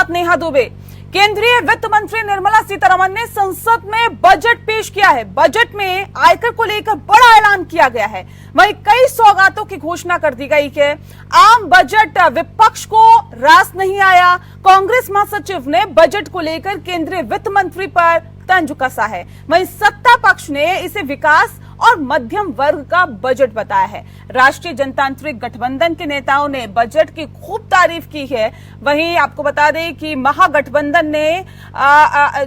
साथ नेहा दुबे। केंद्रीय वित्त मंत्री निर्मला सीतारमण ने संसद में बजट पेश किया है। बजट में आयकर को लेकर बड़ा ऐलान किया गया है, वहीं कई सौगातों की घोषणा कर दी गई है। आम बजट विपक्ष को रास नहीं आया। कांग्रेस महासचिव ने बजट को लेकर केंद्रीय वित्त मंत्री पर तंज कसा है, वहीं सत्ता पक्ष ने इसे विकास और मध्यम वर्ग का बजट बताया है। राष्ट्रीय जनतांत्रिक गठबंधन के नेताओं ने बजट की खूब तारीफ की है। वहीं आपको बता दें कि महागठबंधन ने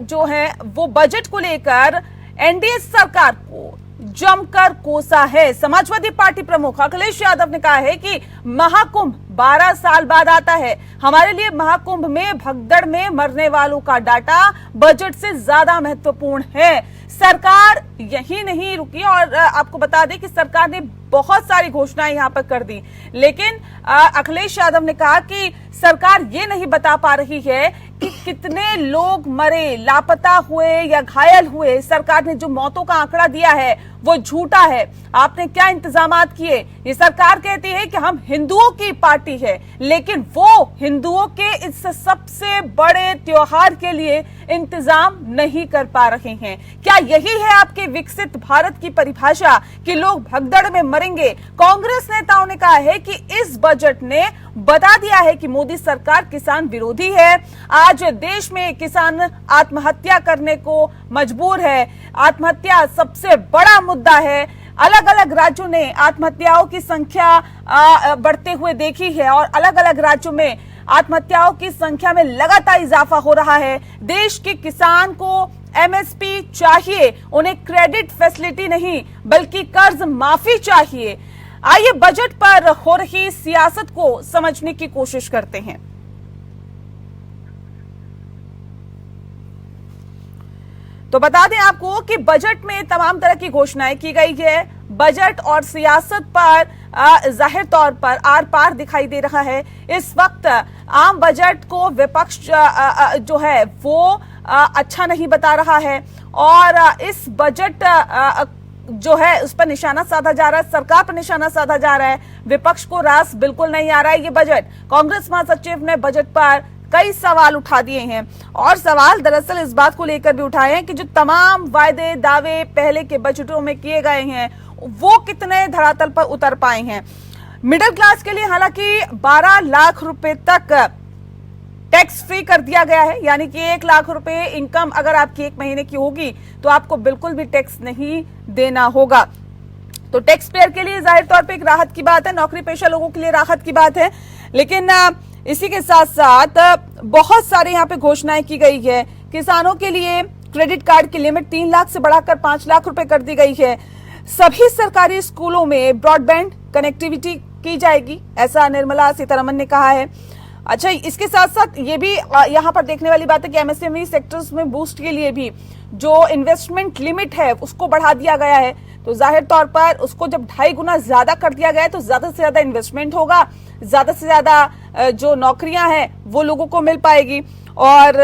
जो है वो बजट को लेकर एनडीए सरकार को जमकर कोसा है। समाजवादी पार्टी प्रमुख अखिलेश यादव ने कहा है कि महाकुंभ 12 साल बाद आता है। हमारे लिए महाकुंभ में भगदड़ में मरने वालों का डाटा बजट से ज्यादा महत्वपूर्ण है। सरकार यही नहीं रुकी और आपको बता दें कि सरकार ने बहुत सारी घोषणाएं यहां पर कर दी, लेकिन अखिलेश यादव ने कहा कि सरकार ये नहीं बता पा रही है कि कितने लोग मरे, लापता हुए या घायल हुए। सरकार ने जो मौतों का आंकड़ा दिया है वो झूठा है। आपने क्या इंतजामात किए? ये सरकार कहती है कि हम हिंदुओं की पार्टी है, लेकिन वो हिंदुओं के इस सबसे बड़े त्योहार के लिए इंतजाम नहीं कर पा रहे हैं। क्या यही है आपके विकसित भारत की परिभाषा कि लोग भगदड़ में मरेंगे? कांग्रेस नेताओं ने कहा है कि इस बजट ने बता दिया है कि मोदी सरकार किसान विरोधी है। आज देश में किसान आत्महत्या करने को मजबूर है। आत्महत्या सबसे बड़ा मुद्दा है। अलग अलग राज्यों ने आत्महत्याओं की संख्या बढ़ते हुए देखी है और अलग अलग राज्यों में आत्महत्याओं की संख्या में लगातार इजाफा हो रहा है। देश के किसान को एमएसपी चाहिए, उन्हें क्रेडिट फैसिलिटी नहीं बल्कि कर्ज माफी चाहिए। आइए बजट पर हो रही सियासत को समझने की कोशिश करते हैं। तो बता दें आपको कि बजट में तमाम तरह की घोषणाएं की गई है। बजट और सियासत पर जाहिर तौर पर आर पार दिखाई दे रहा है। इस वक्त आम बजट को विपक्ष जो है वो अच्छा नहीं बता रहा है और इस बजट जो है उस पर निशाना साधा जा रहा है, सरकार पर निशाना साधा जा रहा है। विपक्ष को रास बिल्कुल नहीं आ रहा है ये बजट। कांग्रेस महासचिव ने बजट पर कई सवाल उठा दिए हैं और सवाल दरअसल इस बात को लेकर भी उठाए हैं कि जो तमाम वायदे दावे पहले के बजटों में किए गए हैं वो कितने धरातल पर उतर पाए हैं। मिडिल क्लास के लिए हालांकि 12 लाख रुपए तक टैक्स फ्री कर दिया गया है, यानी कि 1 लाख रुपए इनकम अगर आपकी एक महीने की होगी तो आपको बिल्कुल भी टैक्स नहीं देना होगा। तो टैक्स पेयर के लिए जाहिर तौर पे एक राहत की बात है, नौकरी पेशा लोगों के लिए राहत की बात है। लेकिन इसी के साथ साथ बहुत सारे यहाँ पे घोषणाएं की गई है। किसानों के लिए क्रेडिट कार्ड की लिमिट 3 लाख से बढ़ाकर 5 लाख रुपए कर दी गई है। सभी सरकारी स्कूलों में ब्रॉडबैंड कनेक्टिविटी की जाएगी, ऐसा निर्मला सीतारमण ने कहा है। अच्छा, इसके साथ साथ ये भी यहाँ पर देखने वाली बात है कि एमएसएमई सेक्टर्स में बूस्ट के लिए भी जो इन्वेस्टमेंट लिमिट है उसको बढ़ा दिया गया है। तो जाहिर तौर पर उसको जब 2.5 गुना ज्यादा कर दिया गया है तो ज्यादा से ज्यादा इन्वेस्टमेंट होगा, ज्यादा से ज्यादा जो नौकरियां हैं वो लोगों को मिल पाएगी और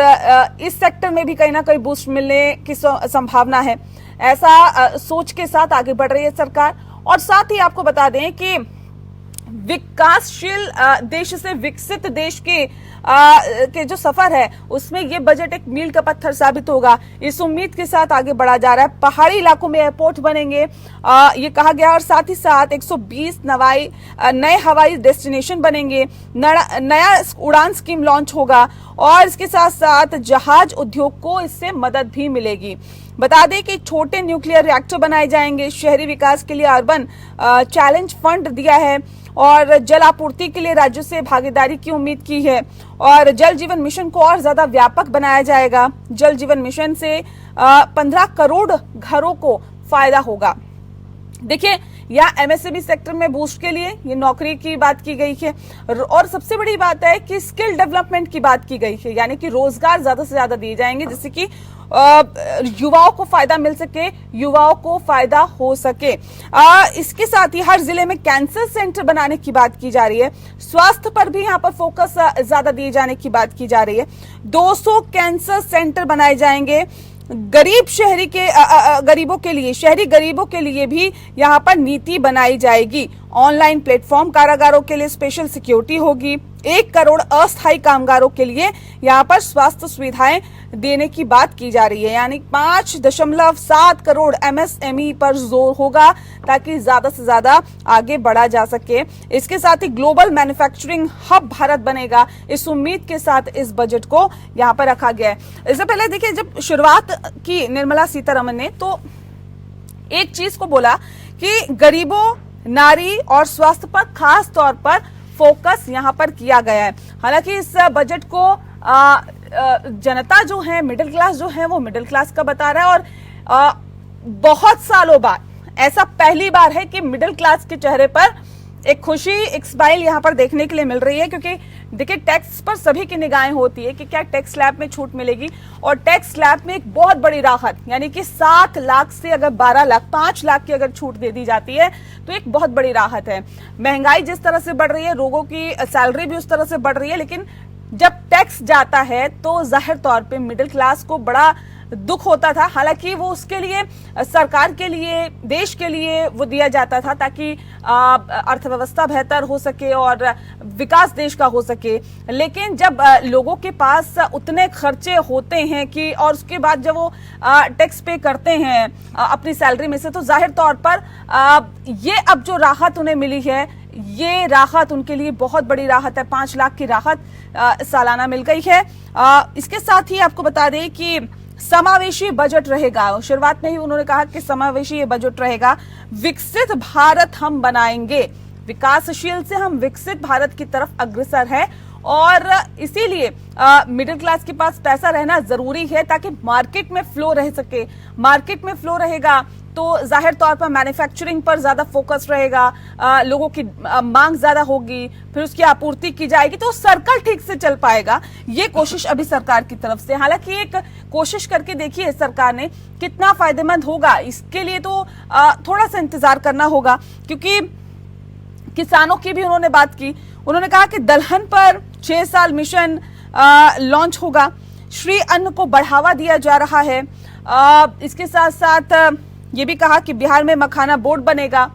इस सेक्टर में भी कहीं ना कहीं बूस्ट मिलने की संभावना है। ऐसा सोच के साथ आगे बढ़ रही है सरकार। और साथ ही आपको बता दें कि विकासशील देश से विकसित देश के जो सफर है उसमें ये बजट एक मील का पत्थर साबित होगा। इस उम्मीद के साथ आगे बढ़ा जा रहा है। पहाड़ी इलाकों में एयरपोर्ट बनेंगे ये कहा गया और साथ ही साथ 120 नए हवाई डेस्टिनेशन बनेंगे। नया उड़ान स्कीम लॉन्च होगा और इसके साथ साथ जहाज उद्योग को इससे मदद भी मिलेगी। बता दें कि छोटे न्यूक्लियर रिएक्टर बनाए जाएंगे। शहरी विकास के लिए अर्बन चैलेंज फंड दिया है और जल आपूर्ति के लिए राज्यों से भागीदारी की उम्मीद की है और जल जीवन मिशन को और ज्यादा व्यापक बनाया जाएगा। जल जीवन मिशन से 15 करोड़ घरों को फायदा होगा। देखिए, या एमएसएमई सेक्टर में बूस्ट के लिए ये नौकरी की बात की गई है और सबसे बड़ी बात है कि स्किल डेवलपमेंट की बात की गई है, यानी कि रोजगार ज्यादा से ज्यादा दिए जाएंगे जिससे कि युवाओं को फायदा मिल सके, युवाओं को फायदा हो सके। इसके साथ ही हर जिले में कैंसर सेंटर बनाने की बात की जा रही है। स्वास्थ्य पर भी यहाँ पर फोकस ज्यादा दिए जाने की बात की जा रही है। 200 कैंसर सेंटर बनाए जाएंगे। गरीबों के लिए शहरी गरीबों के लिए भी यहाँ पर नीति बनाई जाएगी ऑनलाइन प्लेटफॉर्म कारागारों के लिए स्पेशल सिक्योरिटी होगी, 1 करोड़ अस्थायी कामगारों के लिए यहाँ पर स्वास्थ्य सुविधाएं देने की बात की जा रही है, यानी 5.7 करोड़ एमएसएमई पर जोर होगा ताकि ज्यादा से ज्यादा आगे बढ़ा जा सके। इसके साथ ही ग्लोबल मैन्युफैक्चरिंग हब भारत बनेगा, इस उम्मीद के साथ इस बजट को यहाँ पर रखा गया है। इससे पहले देखिए, जब शुरुआत की निर्मला सीतारमण ने तो एक चीज को बोला कि गरीबों, नारी और स्वास्थ्य पर खास तौर पर फोकस यहां पर किया गया है। हालांकि इस बजट को जनता जो है, मिडिल क्लास जो है, वो मिडिल क्लास का बता रहा है और बहुत सालों बाद ऐसा पहली बार है कि मिडिल क्लास के चेहरे पर एक खुशी, एक स्माइल यहां पर देखने के लिए मिल रही है। क्योंकि देखिए, टैक्स पर सभी की निगाहें होती है कि क्या टैक्स स्लैब में छूट मिलेगी, और टैक्स स्लैब में एक बहुत बड़ी राहत, यानी कि 7 लाख से अगर 12 लाख, 5 लाख की अगर छूट दे दी जाती है तो एक बहुत बड़ी राहत है। महंगाई जिस तरह से बढ़ रही है, लोगों की सैलरी भी उस तरह से बढ़ रही है, लेकिन जब टैक्स जाता है तो जाहिर तौर पे मिडिल क्लास को बड़ा दुख होता था। हालांकि वो उसके लिए, सरकार के लिए, देश के लिए वो दिया जाता था ताकि अर्थव्यवस्था बेहतर हो सके और विकास देश का हो सके। लेकिन जब लोगों के पास उतने खर्चे होते हैं कि, और उसके बाद जब वो टैक्स पे करते हैं अपनी सैलरी में से, तो जाहिर तौर पर ये अब जो राहत उन्हें मिली है, ये राहत उनके लिए बहुत बड़ी राहत है। 5 लाख की राहत सालाना मिल गई है। इसके साथ ही आपको बता दें कि समावेशी बजट रहेगा। शुरुआत में ही उन्होंने कहा कि समावेशी ये बजट रहेगा, विकसित भारत हम बनाएंगे, विकासशील से हम विकसित भारत की तरफ अग्रसर है, और इसीलिए मिडिल क्लास के पास पैसा रहना जरूरी है ताकि मार्केट में फ्लो रह सके। मार्केट में फ्लो रहेगा तो जाहिर तौर पर मैन्युफैक्चरिंग पर ज्यादा फोकस रहेगा, लोगों की मांग ज्यादा होगी, फिर उसकी आपूर्ति की जाएगी, तो सर्कल ठीक से चल पाएगा। ये कोशिश अभी सरकार की तरफ से, हालांकि एक कोशिश करके देखिए सरकार ने, कितना फायदेमंद होगा इसके लिए तो थोड़ा सा इंतजार करना होगा। क्योंकि किसानों की भी उन्होंने बात की, उन्होंने कहा कि दलहन पर 6 साल मिशन लॉन्च होगा, श्री अन्न को बढ़ावा दिया जा रहा है। इसके साथ साथ ये भी कहा कि बिहार में मखाना बोर्ड बनेगा।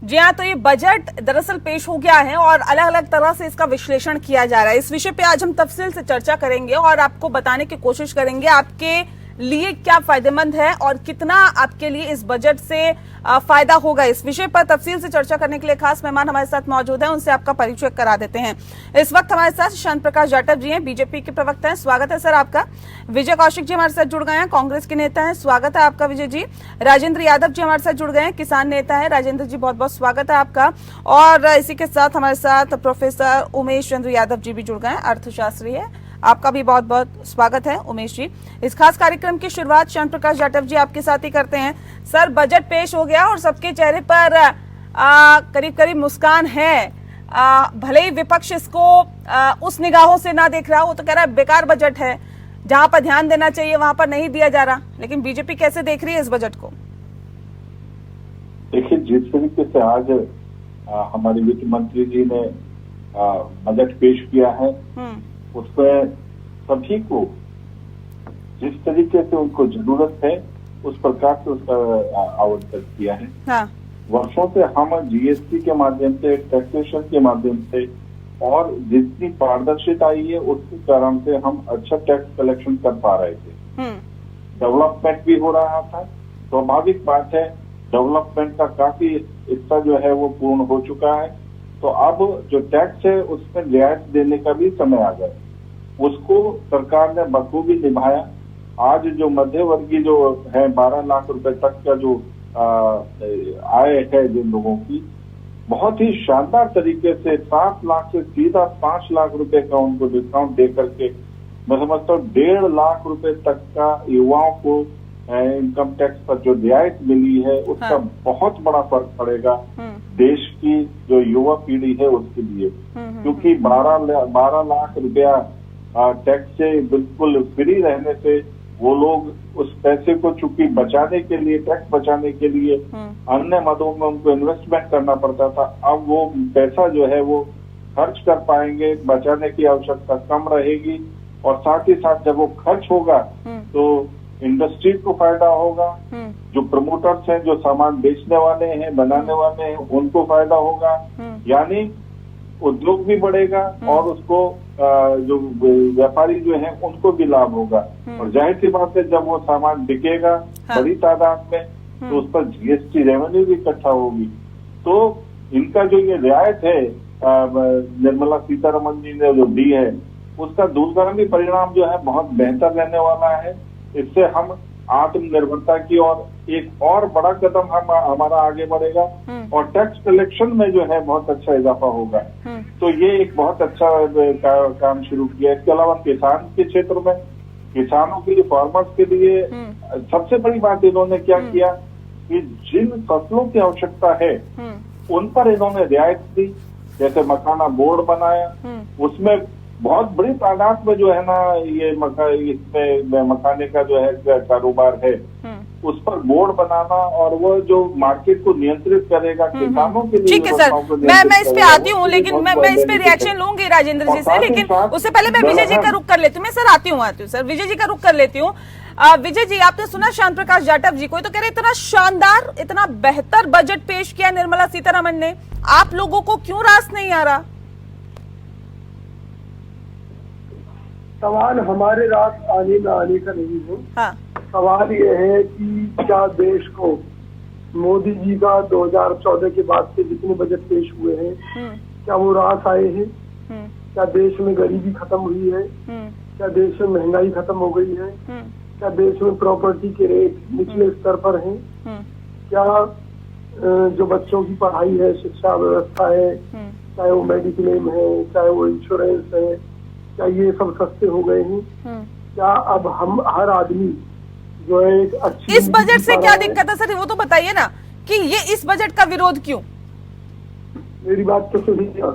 जी हाँ, तो ये बजट दरअसल पेश हो गया है और अलग अलग तरह से इसका विश्लेषण किया जा रहा है। इस विषय पे आज हम तफसील से चर्चा करेंगे और आपको बताने की कोशिश करेंगे आपके लिए क्या फायदेमंद है और कितना आपके लिए इस बजट से फायदा होगा। इस विषय पर तफसील से चर्चा करने के लिए खास मेहमान हमारे साथ मौजूद हैं, उनसे आपका परिचय करा देते हैं। इस वक्त हमारे साथ शांत प्रकाश जाटव जी हैं, बीजेपी के प्रवक्ता हैं, स्वागत है सर आपका। विजय कौशिक जी हमारे साथ जुड़ गए हैं, कांग्रेस के नेता हैं, स्वागत है आपका विजय जी। राजेंद्र यादव जी हमारे साथ जुड़ गए हैं, किसान नेता है, राजेंद्र जी बहुत बहुत स्वागत है आपका। और इसी के साथ हमारे साथ प्रोफेसर उमेश चंद्र यादव जी भी जुड़ गए हैं, अर्थशास्त्री है, आपका भी बहुत बहुत स्वागत है उमेश जी। इस खास कार्यक्रम की शुरुआत श्याम प्रकाश जाटव जी आपके साथ ही करते हैं। सर, बजट पेश हो गया और सबके चेहरे पर करीब करीब मुस्कान है। भले ही विपक्ष इसको उस निगाहों से ना देख रहा, वो तो कह रहा है बेकार बजट है, जहां पर ध्यान देना चाहिए वहां पर नहीं दिया जा रहा, लेकिन बीजेपी कैसे देख रही है इस बजट को? देखिए, जिस तरीके से आज हमारे वित्त मंत्री जी ने बजट पेश किया है, उसमें सभी को जिस तरीके से उनको जरूरत है उस प्रकार से उसका आवंटन किया है। हाँ। वर्षों से हम जीएसटी के माध्यम से, टैक्सेशन के माध्यम से और जितनी पारदर्शिता आई है उसके कारण से हम अच्छा टैक्स कलेक्शन कर पा रहे थे। डेवलपमेंट भी हो रहा था। स्वाभाविक बात है, डेवलपमेंट का काफी हिस्सा जो है वो पूर्ण हो चुका है। तो अब जो टैक्स है उसमें रियायत देने का भी समय आ गया, उसको सरकार ने बखूबी निभाया। आज जो मध्य वर्गीय जो है 12 लाख रुपए तक का जो आय है जिन लोगों की, बहुत ही शानदार तरीके से 7 लाख से सीधा 5 लाख रुपए का उनको डिस्काउंट दे करके मैं समझता हूँ 1.5 लाख रुपए तक का युवाओं को इनकम टैक्स पर जो रियायत मिली है उसका हाँ। बहुत बड़ा फर्क पड़ेगा देश की जो युवा पीढ़ी है उसके लिए, क्योंकि 12 लाख रुपया टैक्स से बिल्कुल फ्री रहने से वो लोग उस पैसे को चूंकि बचाने के लिए, टैक्स बचाने के लिए अन्य मदों में उनको इन्वेस्टमेंट करना पड़ता था। अब वो पैसा जो है वो खर्च कर पाएंगे, बचाने की आवश्यकता कम रहेगी, और साथ ही साथ जब वो खर्च होगा तो इंडस्ट्री को फायदा होगा, जो प्रमोटर्स हैं, जो सामान बेचने वाले हैं, बनाने वाले हैं, उनको फायदा होगा, यानी उद्योग भी बढ़ेगा और उसको जो व्यापारी जो हैं उनको भी लाभ होगा। और जाहिर सी बात है, जब वो सामान बिकेगा बड़ी तादाद में तो उस पर जीएसटी रेवेन्यू भी इकट्ठा होगी। तो इनका जो ये रियायत है निर्मला सीतारमण जी ने जो दी है उसका दूरगामी परिणाम जो है बहुत बेहतर रहने वाला है। इससे हम आत्मनिर्भरता की ओर एक और बड़ा कदम हमारा आगे बढ़ेगा और टैक्स कलेक्शन में जो है बहुत अच्छा इजाफा होगा। तो ये एक बहुत अच्छा काम शुरू किया। इसके अलावा किसान के क्षेत्र में, किसानों के लिए, फार्मर्स के लिए सबसे बड़ी बात इन्होंने क्या किया कि जिन फसलों की आवश्यकता है उन पर इन्होंने रियायत दी। जैसे मखाना बोर्ड बनाया, उसमें बहुत बड़ी तादाद में जो है ना ये इसमें मखाने का जो है कारोबार है, उस पर बोर्ड बनाना और वो जो मार्केट को नियंत्रित करेगा किसानों के लिए। ठीक है सर, मैं इस पे आती हूँ, लेकिन मैं इस पे रिएक्शन लूंगी राजेंद्र जी से, लेकिन उससे पहले मैं विजय जी का रुख कर लेती हूँ। मैं सर आती हूँ सर, विजय जी का रुख कर लेती हूँ। विजय जी, आपने सुना श्याम प्रकाश जाटव जी को, तो कह रहे इतना शानदार, इतना बेहतर बजट पेश किया निर्मला सीतारमण ने, आप लोगों को क्यों रास नहीं आ रहा? सवाल हमारे रात आने में आने का नहीं है। हाँ। सवाल ये है कि क्या देश को मोदी जी का 2014 के बाद से जितने बजट पेश हुए हैं क्या वो रास आए हैं? क्या देश में गरीबी खत्म हुई है? क्या देश में महंगाई खत्म हो गई है? क्या देश में प्रॉपर्टी के रेट निचले स्तर पर हैं? क्या जो बच्चों की पढ़ाई है, शिक्षा व्यवस्था है, चाहे वो मेडिक्लेम है, चाहे वो इंश्योरेंस है, क्या ये सब सस्ते हो गए हैं? क्या अब हम हर आदमी जो है एक अच्छी, इस बजट से क्या दिक्कत है सर, वो तो बताइए ना कि ये इस बजट का विरोध क्यों? मेरी बात तो सुनिए।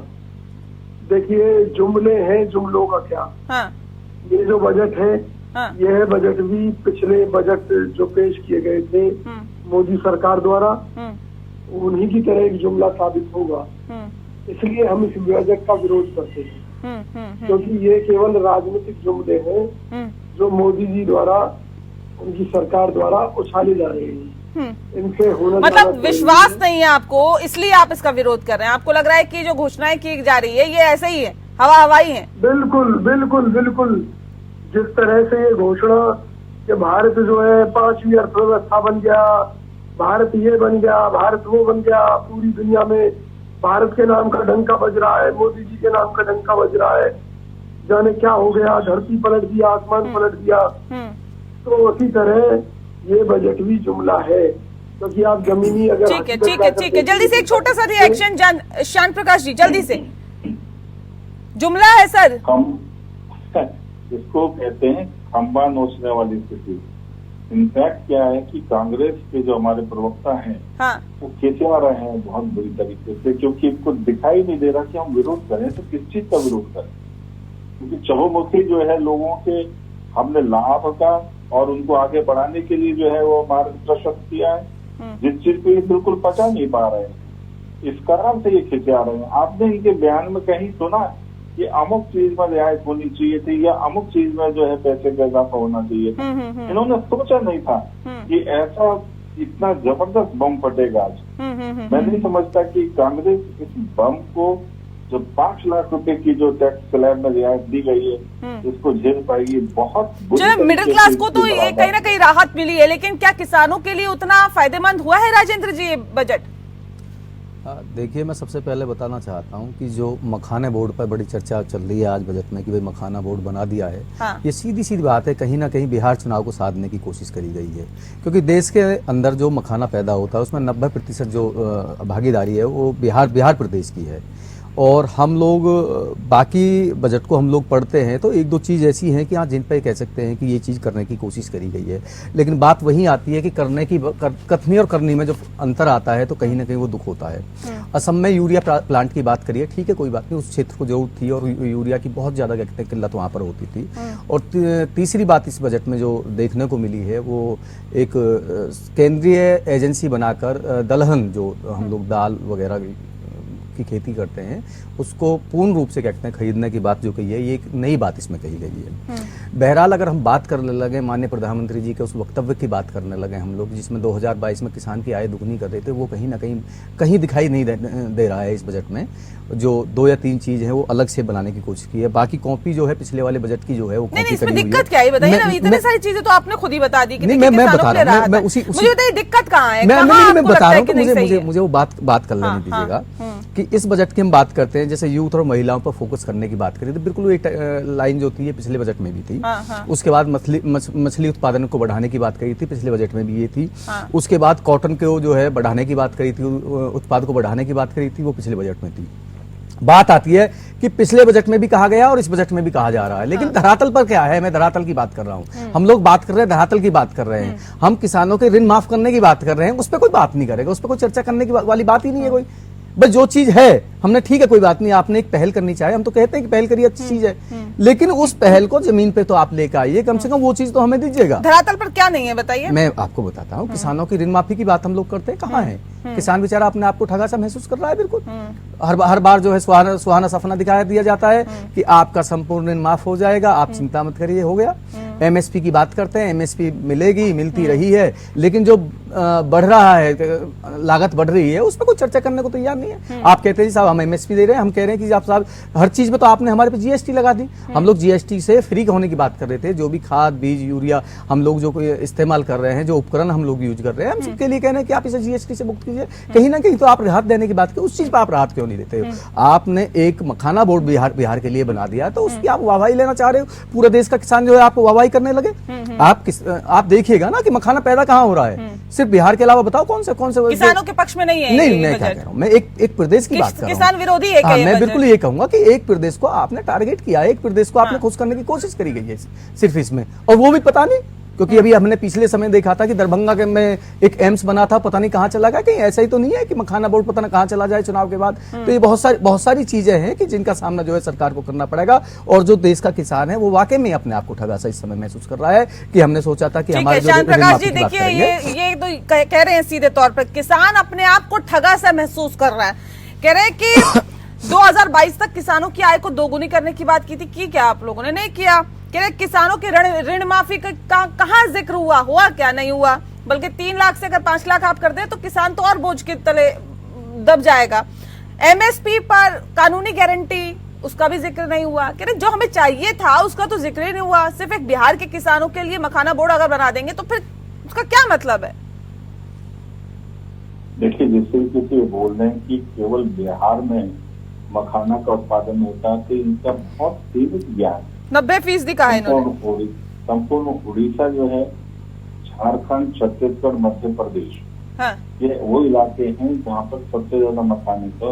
देखिए, जुमले हैं, जुमलों का क्या। हाँ। ये जो बजट है, हाँ। यह बजट भी पिछले बजट जो पेश किए गए थे मोदी सरकार द्वारा, उन्हीं की तरह एक जुमला साबित होगा। इसलिए हम इस बजट का विरोध करते हैं, क्योंकि ये केवल राजनीतिक जुमले हैं जो मोदी जी द्वारा, उनकी सरकार द्वारा उछाले जा रहे हैं। इनसे होना, मतलब विश्वास नहीं है आपको, इसलिए आप इसका विरोध कर रहे हैं? आपको लग रहा है कि जो घोषणाएं की जा रही है ये ऐसे ही है, हवाई है? बिल्कुल बिल्कुल बिल्कुल। जिस तरह से ये घोषणा कि भारत जो है 5वीं अर्थव्यवस्था बन गया, भारत ये बन गया, भारत वो बन गया, पूरी दुनिया में भारत के नाम का डंका बज रहा है, मोदी जी के नाम का डंका बज रहा है, जाने क्या हो गया, धरती पलट दिया, आसमान पलट दिया। तो उसी तरह ये बजट भी जुमला है, क्योंकि आप जमीनी अगर ठीक है, जल्दी से एक छोटा सा रिएक्शन श्याम प्रकाश जी, जल्दी से। जुमला है सर, हम इसको कहते हैं खंबा नोचने वाली स्थिति। इनफैक्ट क्या है कि कांग्रेस के जो हमारे प्रवक्ता हैं, हाँ। वो खिंचा रहे हैं बहुत बुरी तरीके से, क्योंकि इनको दिखाई नहीं दे रहा कि हम विरोध करें तो किस चीज का विरोध करें। क्योंकि चहुमुखी जो है लोगों के हमने लाभ का और उनको आगे बढ़ाने के लिए जो है वो मार्ग प्रशस्त किया है, जिस चीज को ये बिल्कुल पचा नहीं पा रहे हैं, इस कारण से ये खिंचा रहे हैं। आपने इनके बयान में कहीं सुना कि अमुक चीज में रियायत होनी चाहिए थी या अमुक चीज में जो है पैसे का इजाफा होना चाहिए था? इन्होंने सोचा नहीं था कि ऐसा इतना जबरदस्त बम फटेगा आज। मैं नहीं समझता कि कांग्रेस इस बम को जो 5 लाख रुपए की जो टैक्स स्लैब में रियायत दी गई है, इसको झेल पाएगी। बहुत चलो मिडिल क्लास को तो ये कहीं ना कहीं राहत मिली है, लेकिन क्या किसानों के लिए उतना फायदेमंद हुआ है राजेंद्र जी ये बजट? देखिए, मैं सबसे पहले बताना चाहता हूं कि जो मखाने बोर्ड पर बड़ी चर्चा चल रही है आज बजट में कि भाई मखाना बोर्ड बना दिया है। हाँ। ये सीधी सीधी बात है, कहीं ना कहीं बिहार चुनाव को साधने की कोशिश करी गई है, क्योंकि देश के अंदर जो मखाना पैदा होता है उसमें 90% जो भागीदारी है वो बिहार प्रदेश की है। और हम लोग बाकी बजट को हम लोग पढ़ते हैं तो एक दो चीज़ ऐसी हैं कि हाँ जिन पर कह सकते हैं कि ये चीज़ करने की कोशिश करी गई है, लेकिन बात वही आती है कि करने की कथनी और करनी में जो अंतर आता है तो कहीं ना कहीं वो दुख होता है। असम में यूरिया प्लांट की बात करिए, ठीक है कोई बात नहीं, उस क्षेत्र को जरूरत थी और यूरिया की बहुत ज़्यादा किल्लत वहाँ पर होती थी। और तीसरी बात इस बजट में जो देखने को मिली है वो एक केंद्रीय एजेंसी बनाकर दलहन जो हम लोग दाल वगैरह की खेती करते हैं उसको पूर्ण रूप से कहते हैं खरीदने की बात जो कही है, ये एक नई बात इसमें कही गई है। बहरहाल अगर हम बात करने लगे माननीय प्रधानमंत्री जी के उस वक्तव्य की बात करने लगे हम लोग, जिसमें 2022 में किसान की आय दुगनी कर रहे थे, वो कहीं ना कहीं दिखाई नहीं दे रहा है इस बजट में। जो 2 या 3 चीज है वो अलग से बनाने की कोशिश की है, बाकी कॉपी जो है पिछले वाले बजट की जो है वो कॉपी इसमें दिक्कत क्या है बताइए ना, इतनी सारी चीजें तो आपने खुद ही बता दी कि मैं बता रहा हूँ, मैं उसी मुझे बताइए दिक्कत कहाँ है? मैं बता रहा हूँ, मुझे वो बात कर लेने दीजिएगा कि इस बजट की हम बात करते हैं, जैसे यूथ और महिलाओं पर फोकस करने की बात करें तो बिल्कुल एक लाइन जो थी ये पिछले बजट में भी थी। उसके बाद मछली उत्पादन को बढ़ाने की बात करी थी, पिछले बजट में भी ये थी। उसके बाद कॉटन को जो है बढ़ाने की बात करी थी, उत्पाद को बढ़ाने की बात करी थी, वो पिछले बजट में थी। बात आती है कि पिछले बजट में भी कहा गया और इस बजट में भी कहा जा रहा है, लेकिन धरातल पर क्या है? मैं धरातल की बात कर रहा हूं, हम लोग बात कर रहे हैं धरातल की बात कर रहे हैं, हम किसानों के ऋण माफ करने की बात कर रहे हैं, उस पर कोई बात नहीं करेगा, उस पर कोई चर्चा करने की वाली बात ही नहीं है कोई। बस जो चीज है हमने ठीक है कोई बात नहीं, आपने एक पहल करनी चाहिए, हम तो कहते हैं कि पहल करिए अच्छी चीज है, लेकिन उस पहल को जमीन पे तो आप लेकर आइए, कम से कम वो चीज तो हमें दीजिएगा। धरातल पर क्या नहीं है बताइए? मैं आपको बताता हूँ, किसानों की ऋण माफी की बात हम लोग करते हैं, कहाँ है? किसान बेचारा अपने आप को ठगा सा महसूस कर रहा है, बिल्कुल हर बार जो है सुहाना सपना दिखाया दिया जाता है कि आपका संपूर्ण ऋण माफ हो जाएगा, आप चिंता मत करिए, हो गया। एमएसपी की बात करते हैं, एमएसपी मिलेगी, मिलती रही है, लेकिन जो बढ़ रहा है, लागत बढ़ रही है, उस पर कोई चर्चा करने को तैयार नहीं है। आप कहते हैं जी साहब हम एमएसपी दे रहे हैं, हम कह रहे हैं कि आप साहब हर चीज में तो आपने हमारे पे जीएसटी लगा दी। हम लोग जीएसटी से फ्री होने की बात कर रहे थे, जो भी खाद बीज यूरिया हम लोग जो इस्तेमाल कर रहे हैं, जो उपकरण हम लोग यूज कर रहे हैं, हम सबके लिए कह रहे हैं कि आप इसे जीएसटी से मुक्त कीजिए। कहीं ना कहीं तो आप राहत देने की बात की, उस चीज पर आप राहत क्यों नहीं देते हो? आपने एक मखाना बोर्ड बिहार के लिए बना दिया तो उसकी आप वाहवाही लेना चाह रहे हो, पूरे देश का किसान जो है आपको वाहवाही करने लगे। आप देखिएगा ना कि मखाना पैदा कहाँ हो रहा है, सिर्फ बिहार के अलावा बताओ कौन से किसानों के पक्ष में नहीं है? नहीं, मैं क्या कह रहा हूँ, मैं एक प्रदेश की बात कर रहा हूँ, किसान विरोधी है। मैं बिल्कुल ये कहूंगा कि एक प्रदेश को आपने टारगेट किया, एक प्रदेश को आपने खुश करने की कोशिश करी गई है सिर्फ इसमें, और वो भी पता नहीं, क्योंकि अभी हमने पिछले समय देखा था कि दरभंगा के में एक एम्स बना था, पता नहीं कहाँ चला गया, कहीं ऐसा ही तो नहीं है कि मखाना बोर्ड पता नहीं कहाँ चला जाए चुनाव के बाद। तो ये बहुत सारी चीजें हैं कि जिनका सामना जो है सरकार को करना पड़ेगा, और जो देश का किसान है वो वाकई में अपने आप को ठगा सा इस समय महसूस कर रहा है कि हमने सोचा था कि हमारे श्याम प्रकाश जी देखिए ये तो कह रहे हैं सीधे तौर पर किसान अपने आप को ठगा सा महसूस कर रहा है, कह रहे हैं कि 2022 तक किसानों की आय को दोगुनी करने की बात की थी, की क्या आप लोगों ने? नहीं किया। कह रहे किसानों के ऋण माफी का कहाँ जिक्र हुआ क्या? नहीं हुआ, बल्कि 3 लाख से अगर 5 लाख आप कर दें तो किसान तो और बोझ के तले दब जाएगा। एमएसपी पर कानूनी गारंटी, उसका भी जिक्र नहीं हुआ। कह रहे जो हमें चाहिए था उसका तो जिक्र ही नहीं हुआ। सिर्फ एक बिहार के किसानों के लिए मखाना बोर्ड अगर बना देंगे तो फिर उसका क्या मतलब है? देखिए, जिस तरीके से बोल रहे हैं कि केवल बिहार में मखाना का उत्पादन होता है, तो इनका बहुत सीमित ज्ञान, 90% कहा है इन्होंने। संपूर्ण उड़ीसा जो है, झारखंड, छत्तीसगढ़, मध्य प्रदेश, हाँ। ये वो इलाके हैं जहाँ पर सबसे ज्यादा मखाने का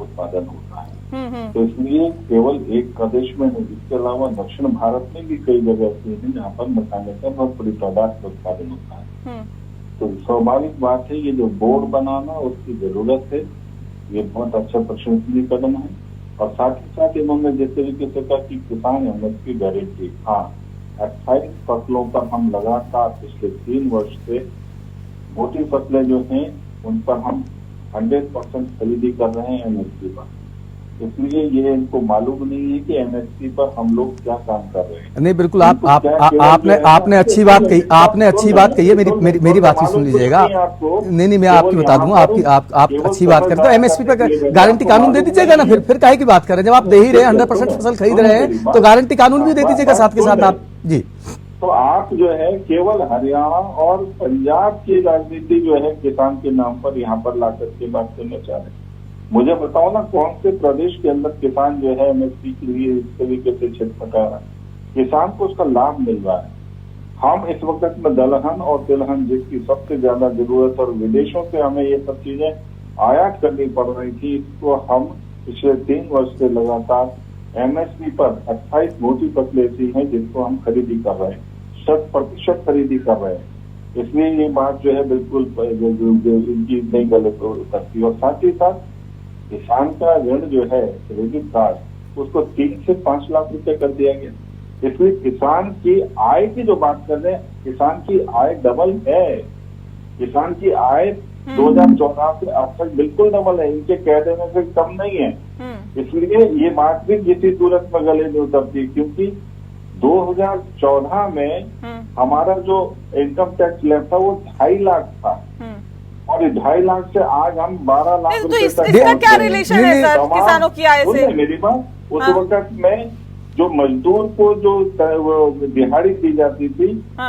उत्पादन होता है। तो इसलिए केवल एक प्रदेश में नहीं, इसके अलावा दक्षिण भारत में भी कई जगह ऐसी हैं जहाँ पर मखाने का बहुत बड़ी तादाद का उत्पादन होता है। तो स्वाभाविक बात है, ये जो बोर्ड बनाना उसकी जरूरत है, ये बहुत अच्छा प्रशंसनीय कदम है। और साथ ही साथ इन्होंने जिस तरीके से कहा कि किसान एमएसपी गारंटी, हाँ, 28 फसलों पर हम लगातार पिछले 3 वर्ष से मोटी फसलें जो हैं उन पर हम 100% खरीदी कर रहे हैं एमएसपी पर। इसलिए ये इनको मालूम नहीं है कि एमएसपी पर हम लोग क्या काम कर रहे हैं। नहीं बिल्कुल आपने अच्छी बात कही, आपने अच्छी बात कही है। मेरी बात भी सुन लीजिएगा। नहीं मैं आपकी बता दूंगा, आप अच्छी बात करते हो। एमएसपी पर गारंटी कानून दे दीजिएगा ना, फिर काहे की बात कर रहे हैं। जब आप दे ही रहे 100% फसल खरीद रहे हैं तो गारंटी कानून भी दे दीजिएगा साथ के साथ आप जी। तो आप जो है केवल हरियाणा और पंजाब की राजनीति जो है किसान के नाम पर यहाँ पर ला करके बात करना चाह रहे हैं। मुझे बताओ ना कौन से प्रदेश के अंदर किसान जो है एमएसपी के लिए इस तरीके से छटपटा रहा है। किसान को उसका लाभ मिल रहा है। हम इस वक्त में दलहन और तिलहन जिसकी सबसे ज्यादा जरूरत और विदेशों से हमें ये सब चीजें आयात करनी पड़ रही थी, इसको हम पिछले 3 वर्ष से लगातार एमएसपी पर 28 मोटी फसलें ऐसी हैं जिसको हम खरीदी कर रहे हैं, 100% खरीदी कर रहे हैं। इसलिए ये बात जो है बिल्कुल इनकी नहीं गलत करती। और साथ ही साथ किसान का ऋण जो है क्रेडिट कार्ड उसको 3 से 5 लाख रुपए कर दिया गया। इसलिए किसान की आय की जो बात कर रहे हैं, किसान की आय डबल है। किसान की आय 2014 से अब तक बिल्कुल डबल है, इनके कह देने से कम नहीं है। इसलिए ये बात भी किसी सूरत में गले नहीं उतरती, क्योंकि 2014 में हमारा जो इनकम टैक्स स्लैब था वो 2.5 लाख था और 2.5 लाख से आज हम 12 लाख रुपए तक। इसका क्या रिलेशन है सर किसानों की आय से? मेरी बात उस वक्त में जो मजदूर को जो दिहाड़ी दी जाती थी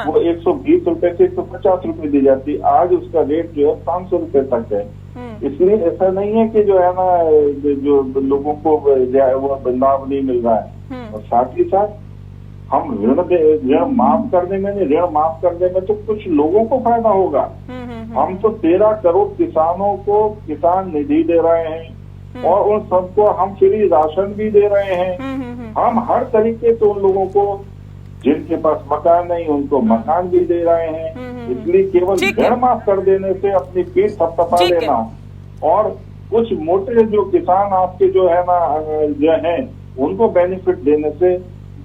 वो 120 रुपए से 150 रुपए दी जाती, आज उसका रेट जो है 500 रुपए तक है। इसलिए ऐसा नहीं है कि जो है ना जो लोगों को वो लाभ नहीं मिल रहा है। और साथ ही साथ हम ऋण माफ करने में नहीं, ऋण माफ करने में तो कुछ लोगों को फायदा होगा। हम तो 13 करोड़ किसानों को किसान निधि दे रहे हैं और उन सबको हम फ्री राशन भी दे रहे हैं। हम हर तरीके से उन लोगों को जिनके पास मकान नहीं उनको मकान भी दे रहे हैं। इसलिए केवल ऋण माफ कर देने से अपनी पीठ थपथपा लेना और कुछ मोटे जो किसान आपके जो है ना जो है उनको बेनिफिट देने से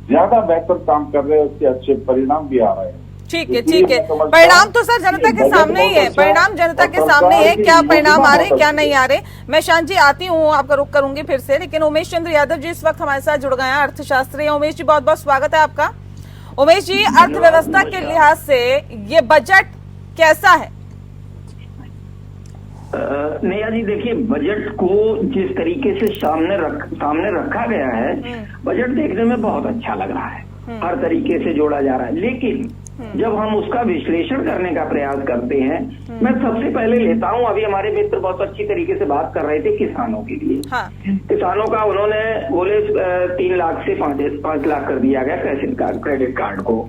ज्यादा बेहतर काम कर रहे हैं, उसके अच्छे परिणाम भी आ रहे हैं। ठीक है ठीक है। परिणाम तो सर जनता के सामने ही है, परिणाम जनता के सामने है। क्या परिणाम आ रहे हैं क्या नहीं आ रहे। मैं शांत जी आती हूँ, आपका रुख करूंगी फिर से, लेकिन उमेश चंद्र यादव जी इस वक्त हमारे साथ जुड़ गए हैं, अर्थशास्त्री। उमेश जी बहुत बहुत स्वागत है आपका। उमेश जी, अर्थव्यवस्था के लिहाज से ये बजट कैसा है? नेहा जी देखिए, बजट को जिस तरीके से सामने रखा गया है, बजट देखने में बहुत अच्छा लग रहा है, हर तरीके से जोड़ा जा रहा है। लेकिन जब हम उसका विश्लेषण करने का प्रयास करते हैं, मैं सबसे पहले लेता हूं, अभी हमारे मित्र बहुत अच्छी तरीके से बात कर रहे थे किसानों के लिए। किसानों का उन्होंने बोले 3 लाख से 5 लाख कर दिया गया क्रेडिट कार्ड को।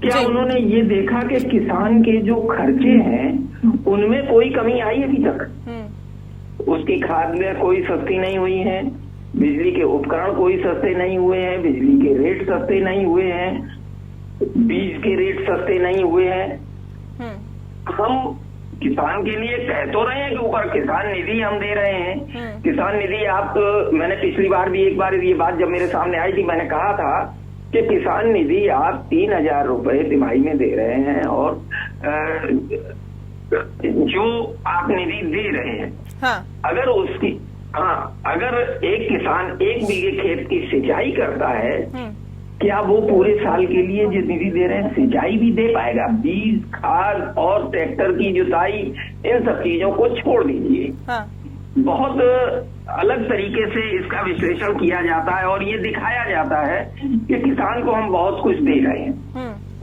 क्या उन्होंने ये देखा कि किसान के जो खर्चे हैं उनमें कोई कमी आई अभी तक? उसकी खाद में कोई सस्ती नहीं हुई है, बिजली के उपकरण कोई सस्ते नहीं हुए हैं, बिजली के रेट सस्ते नहीं हुए हैं, बीज के रेट सस्ते नहीं हुए हैं। हम किसान के लिए कह तो रहे हैं कि ऊपर किसान निधि हम दे रहे हैं। किसान निधि आप मैंने पिछली बार भी एक बार ये बात जब मेरे सामने आई थी, मैंने कहा था कि किसान निधि आप 3000 रुपए तिमाही में दे रहे हैं और जो आप निधि दे रहे हैं अगर एक किसान 1 बीघे खेत की सिंचाई करता है, क्या वो पूरे साल के लिए जो निधि दे रहे हैं सिंचाई भी दे पाएगा? बीज, खाद और ट्रैक्टर की जुताई, इन सब चीजों को छोड़ दीजिए। बहुत अलग तरीके से इसका विश्लेषण किया जाता है और ये दिखाया जाता है कि किसान को हम बहुत कुछ दे रहे हैं।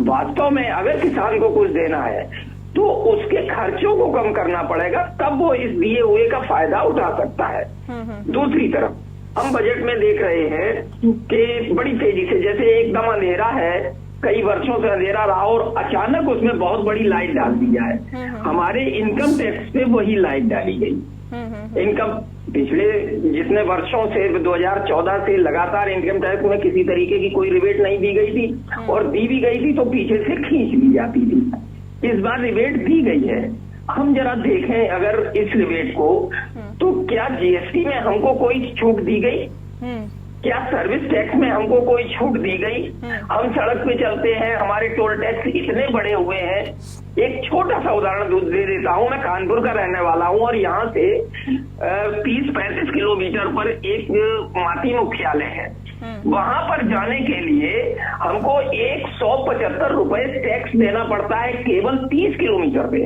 वास्तव में अगर किसान को कुछ देना है तो उसके खर्चों को कम करना पड़ेगा, तब वो इस दिए हुए का फायदा उठा सकता है। दूसरी तरफ हम बजट में देख रहे हैं कि बड़ी तेजी से, जैसे एकदम अंधेरा है, कई वर्षों से अंधेरा रहा और अचानक उसमें बहुत बड़ी लाइट डाल दी जाए। हमारे इनकम टैक्स पे वही लाइट डाली गई। इनकम पिछले जितने वर्षों से 2014 से लगातार इनकम टैक्स में किसी तरीके की कोई रिबेट नहीं दी गई थी और दी भी गई थी तो पीछे से खींच ली जाती थी। इस बार रिबेट दी गई है। हम जरा देखें अगर इस रिबेट को, तो क्या जीएसटी में हमको कोई छूट दी गई? क्या सर्विस टैक्स में हमको कोई छूट दी गई? हम सड़क पे चलते हैं, हमारे टोल टैक्स इतने बड़े हुए हैं। एक छोटा सा उदाहरण दे देता हूँ। मैं कानपुर का रहने वाला हूँ और यहाँ से 30-35 किलोमीटर पर एक माती मुख्यालय है। वहां पर जाने के लिए हमको 175 रुपए टैक्स देना पड़ता है केवल 30 किलोमीटर पे।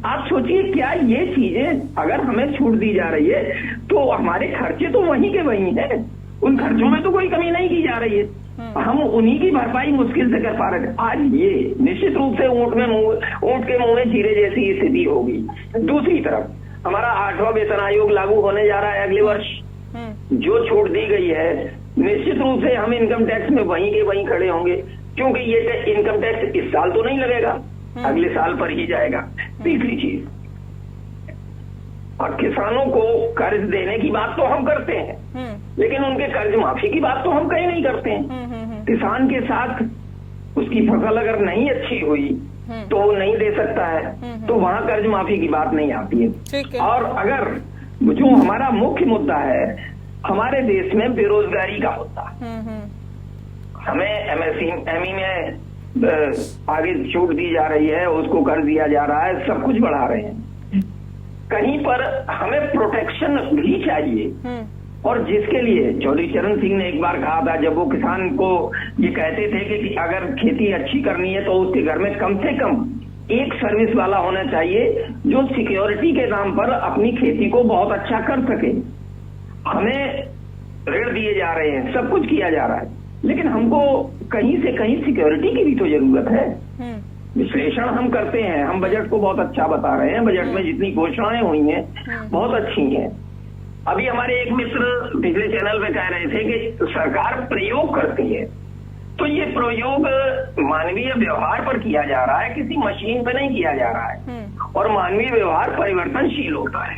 आप सोचिए, क्या ये चीजें अगर हमें छूट दी जा रही है तो हमारे खर्चे तो वहीं के वहीं हैं, उन खर्चों में तो कोई कमी नहीं की जा रही है। हम उन्हीं की भरपाई मुश्किल से कर पा रहे हैं। आज ये निश्चित रूप से ऊंट के मुंह में जीरे जैसी स्थिति होगी। दूसरी तरफ हमारा 8वां वेतन आयोग लागू होने जा रहा है अगले वर्ष। जो छूट दी गई है निश्चित रूप से हम इनकम टैक्स में वहीं के वहीं खड़े होंगे, क्योंकि ये इनकम टैक्स इस साल तो नहीं लगेगा, अगले साल पर ही जाएगा। तीसरी चीज, और किसानों को कर्ज देने की बात तो हम करते हैं, लेकिन उनके कर्ज माफी की बात तो हम कहीं नहीं करते हैं। किसान के साथ उसकी फसल अगर नहीं अच्छी हुई तो वो नहीं दे सकता है, तो वहां कर्ज माफी की बात नहीं आती है। और अगर जो हमारा मुख्य मुद्दा है हमारे देश में बेरोजगारी का मुद्दा, हमें MSME में आगे छूट दी जा रही है, उसको कर दिया जा रहा है, सब कुछ बढ़ा रहे हैं। कहीं पर हमें प्रोटेक्शन भी चाहिए, और जिसके लिए चौधरी चरण सिंह ने एक बार कहा था, जब वो किसान को ये कहते थे कि अगर खेती अच्छी करनी है तो उसके घर में कम से कम एक सर्विस वाला होना चाहिए जो सिक्योरिटी के नाम पर अपनी खेती को बहुत अच्छा कर सके। हमें ऋण दिए जा रहे हैं, सब कुछ किया जा रहा है, लेकिन हमको कहीं से कहीं सिक्योरिटी की भी तो जरूरत है। विश्लेषण हम करते हैं, हम बजट को बहुत अच्छा बता रहे हैं, बजट में जितनी घोषणाएं हुई हैं बहुत अच्छी हैं। अभी हमारे एक मित्र पिछले चैनल में कह रहे थे कि सरकार प्रयोग करती है, तो ये प्रयोग मानवीय व्यवहार पर किया जा रहा है, किसी मशीन पर नहीं किया जा रहा है, और मानवीय व्यवहार परिवर्तनशील होता है।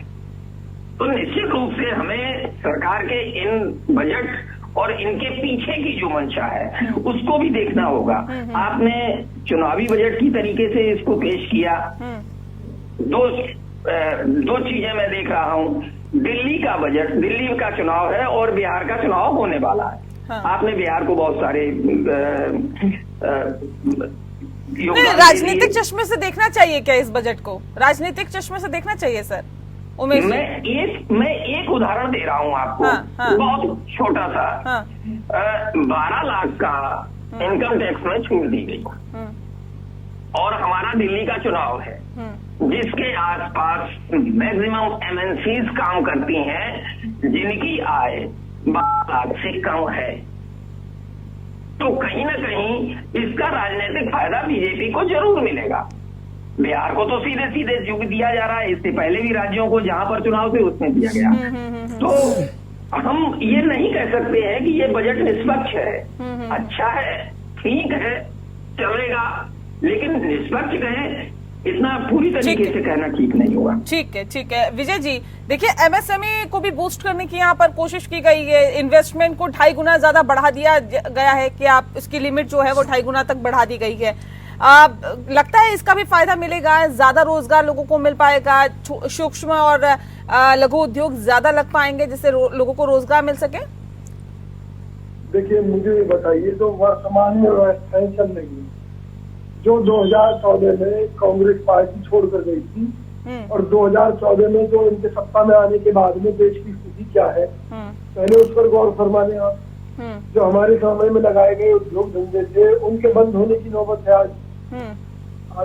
तो निश्चित रूप से हमें सरकार के इन बजट और इनके पीछे की जो मंशा है उसको भी देखना होगा। आपने चुनावी बजट की तरीके से इसको पेश किया। दो चीजें मैं देख रहा हूँ, दिल्ली का बजट, दिल्ली का चुनाव है और बिहार का चुनाव होने वाला है। आपने बिहार को बहुत सारे राजनीतिक चश्मे से देखना चाहिए क्या इस बजट को? राजनीतिक चश्मे से देखना चाहिए सर। मैं एक उदाहरण दे रहा हूँ आपको। बहुत छोटा सा। 12 लाख का इनकम टैक्स में छूट दी गई, और हमारा दिल्ली का चुनाव है जिसके आसपास मैक्सिमम MNCs काम करती हैं जिनकी आय 12 लाख से कम है। तो कहीं ना कहीं इसका राजनीतिक फायदा बीजेपी को जरूर मिलेगा। बिहार को तो सीधे सीधे युग दिया जा रहा है, इससे पहले भी राज्यों को जहां पर चुनाव थे उसमें दिया गया। तो हम ये नहीं कह सकते हैं कि ये बजट निष्पक्ष है। अच्छा है, ठीक है, चलेगा, लेकिन निष्पक्ष कहें इतना पूरी तरीके से कहना ठीक नहीं होगा। ठीक है विजय जी, देखिए MSME को भी बूस्ट करने की यहाँ पर कोशिश की गई है। इन्वेस्टमेंट को 2.5 गुना ज्यादा बढ़ा दिया गया है कि आप इसकी लिमिट जो है वो 2.5 गुना तक बढ़ा दी गई है। लगता है इसका भी फायदा मिलेगा, ज्यादा रोजगार लोगों को मिल पाएगा, सूक्ष्म और लघु उद्योग ज्यादा लग पाएंगे जिससे लोगों को रोजगार मिल सके। देखिए मुझे ये बताइए, जो वर्तमान में व्यवस्थाएं चल रही है, जो 2014 में कांग्रेस पार्टी छोड़कर गई थी और 2014 में जो इनके सत्ता में आने के बाद में देश की स्थिति क्या है, पहले उस पर गौर फरमाने आप। जो हमारे समय में लगाए गए उद्योग धंधे थे उनके बंद होने की नौबत है आज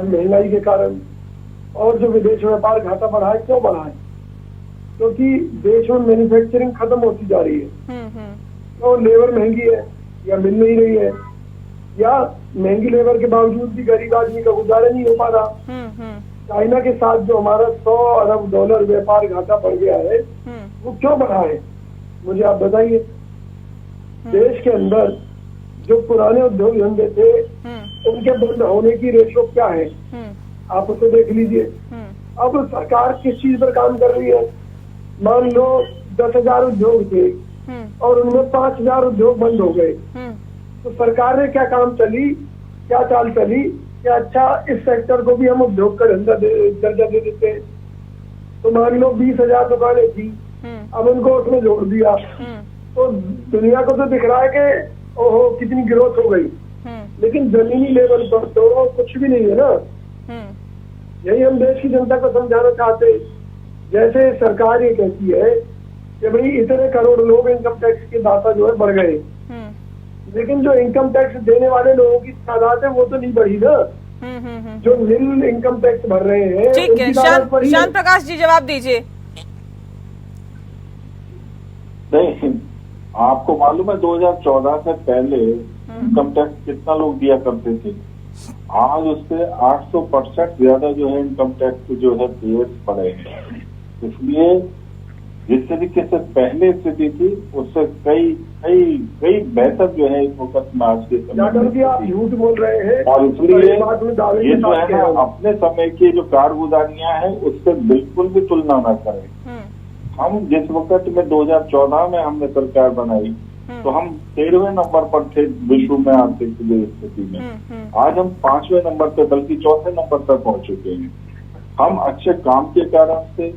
महंगाई के कारण। और जो विदेश व्यापार घाटा बढ़ा है, क्यों बढ़ा है? क्योंकि देश में मैन्युफैक्चरिंग खत्म होती जा रही है, तो लेबर महंगी है या मिल नहीं रही है, या महंगी लेबर के बावजूद भी गरीब आदमी का गुजारा नहीं हो पा रहा। चाइना के साथ जो हमारा $100 अरब व्यापार घाटा बढ़ गया है वो क्यों बढ़ा है, मुझे आप बताइए। देश के अंदर जो पुराने उद्योग धंधे थे उनके बंद होने की रेशो क्या है, आप उसे देख लीजिए। अब सरकार किस चीज पर काम कर रही है? मान लो 10,000 उद्योग थे और उनमें 5,000 उद्योग बंद हो गए, तो सरकार ने क्या काम चली, क्या चाल चली कि अच्छा इस सेक्टर को भी हम उद्योग का दर्जा दे देते हैं। तो मान लो 20,000 दुकानें थी, अब उनको उसमें जोड़ दिया, तो दुनिया को तो दिख रहा है कि ओहो कितनी ग्रोथ हो गई, लेकिन जमीनी लेवल पर तो कुछ भी नहीं है ना। यही हम देश की जनता को समझाना चाहते हैं। जैसे सरकार ये कहती है कि भाई इतने करोड़ लोग इनकम टैक्स के दाता जो है बढ़ गए, लेकिन जो इनकम टैक्स देने वाले लोगों की तादाद है वो तो नहीं बढ़ी ना। जो निल इनकम टैक्स भर रहे हैं। ठीक है, शांत प्रकाश जी जवाब दीजिए। नहीं, आपको मालूम है 2014 से पहले इनकम टैक्स कितना लोग दिया करते थे? आज उससे 800% ज्यादा जो है इनकम टैक्स जो है पेयर्स पड़े हैं। इसलिए जिस तरीके से पहले स्थिति थी उससे कई कई कई बेहतर जो है इस वक्त में आज के समय आप झूठ बोल रहे हैं। और इसलिए ये जो है ना अपने समय की जो कारगुजारियां हैं उससे बिल्कुल भी तुलना ना करें। हम जिस वक्त में 2014 में हमने सरकार बनाई तो हम 13वें नंबर पर थे विश्व में आर्थिक स्थिति में। आज हम 5वें नंबर पे बल्कि 4थे नंबर पर पहुंच चुके हैं। हम अच्छे काम के कारण से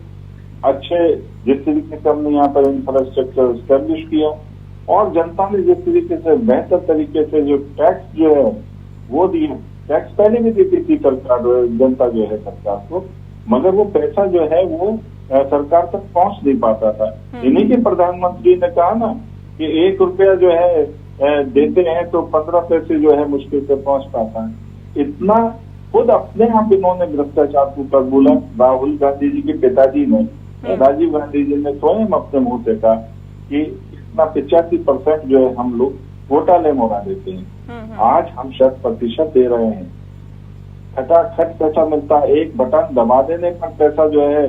अच्छे जिस तरीके से हमने यहाँ पर इंफ्रास्ट्रक्चर स्टैब्लिश किया और जनता ने जिस तरीके से बेहतर तरीके से जो टैक्स जो है वो दिए। टैक्स पहले भी देती थी सरकार, जनता जो है सरकार को, मगर वो पैसा जो है वो सरकार तक पहुंच नहीं पाता था। इन्हीं के प्रधानमंत्री ने कहा ना कि 1 रुपया जो है देते हैं तो 15 पैसे जो है मुश्किल से पहुंच पाता है। इतना खुद अपने आप इन्होंने भ्रष्टाचार के ऊपर बोला। राहुल गांधी जी के पिताजी ने, राजीव गांधी जी ने स्वयं अपने मुंह से कहा कि इतना 85% जो है हम लोग घोटाले में उड़ा देते हैं। आज हम 100% दे रहे हैं। खटाखट पैसा मिलता है, एक बटन दबा देने पर पैसा जो है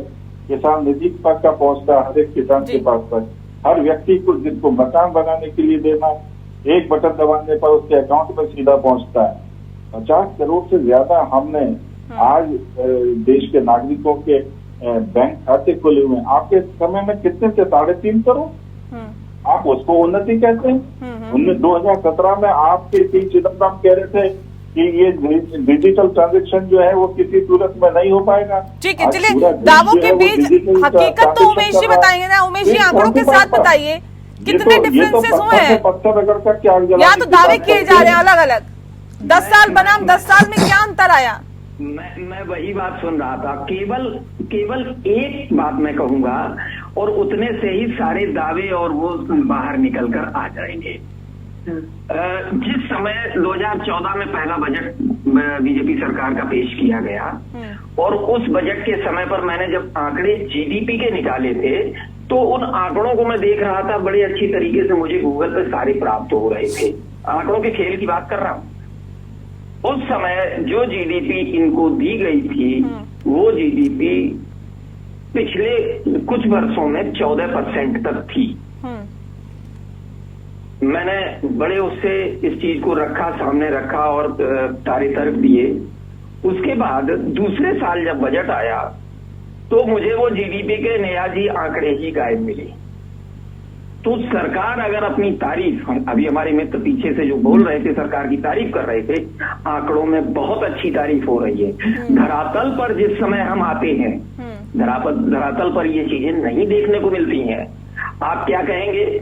किसान निधि तक का पहुंचता है हर एक किसान के पास पर। हर व्यक्ति को जिसको मकान बनाने के लिए देना, एक बटन दबाने पर उसके अकाउंट में सीधा पहुंचता है। 50 करोड़ से ज्यादा हमने आज देश के नागरिकों के बैंक खाते खोले हुए हैं। आपके समय में कितने थे? 3.5 करोड़। आप उसको उन्नति कहते हैं? 2017 में आपके पी चिदम्बरम कह रहे थे कि ये डिजिटल ट्रांजेक्शन जो है वो किसी सूरत में नहीं हो पाएगा। ठीक है, चलिए दावों के बीच हकीकत तो उमेश जी बताएंगे ना। उमेश जी आंकड़ों के साथ बताइए कितने डिफरेंसेस हुए हैं? पत्थर रगड़ कर क्या यहाँ तो दावे किए जा रहे हैं अलग अलग। 10 साल बनाम 10 साल में क्या अंतर आया? मैं वही बात सुन रहा था। केवल एक बात मैं कहूंगा और उतने से ही सारे दावे और वो बाहर निकल कर आ जाएंगे। जिस समय 2014 में पहला बजट बीजेपी सरकार का पेश किया गया और उस बजट के समय पर मैंने जब आंकड़े जीडीपी के निकाले थे तो उन आंकड़ों को मैं देख रहा था बड़े अच्छी तरीके से। मुझे गूगल पे सारे प्राप्त हो रहे थे। आंकड़ों के खेल की बात कर रहा हूं। उस समय जो जीडीपी इनको दी गई थी वो जीडीपी पिछले कुछ वर्षों में 14% तक थी। मैंने बड़े उससे इस चीज को रखा, सामने रखा और सारे तर्क दिए। उसके बाद दूसरे साल जब बजट आया तो मुझे वो जीडीपी के नियाजी आंकड़े ही गायब मिले। तो सरकार अगर अपनी तारीफ, अभी हमारे मित्र पीछे से जो बोल रहे थे सरकार की तारीफ कर रहे थे, आंकड़ों में बहुत अच्छी तारीफ हो रही है। धरातल पर जिस समय हम आते हैं, धरातल पर ये चीजें नहीं देखने को मिलती हैं। आप क्या कहेंगे?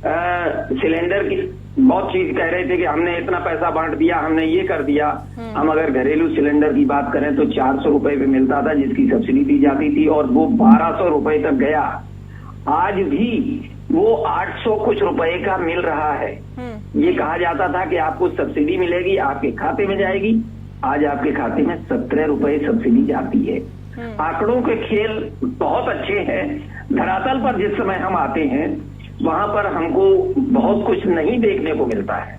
सिलेंडर की बहुत चीज कह रहे थे कि हमने इतना पैसा बांट दिया, हमने ये कर दिया। हम अगर घरेलू सिलेंडर की बात करें तो 400 रुपए पे मिलता था जिसकी सब्सिडी दी जाती थी और वो 1200 रुपए तक गया। आज भी वो 800 कुछ रुपए का मिल रहा है। ये कहा जाता था कि आपको सब्सिडी मिलेगी, आपके खाते में जाएगी। आज आपके खाते में 17 रुपए सब्सिडी जाती है। आंकड़ों के खेल बहुत अच्छे हैं। धरातल पर जिस समय हम आते हैं वहां पर हमको बहुत कुछ नहीं देखने को मिलता है।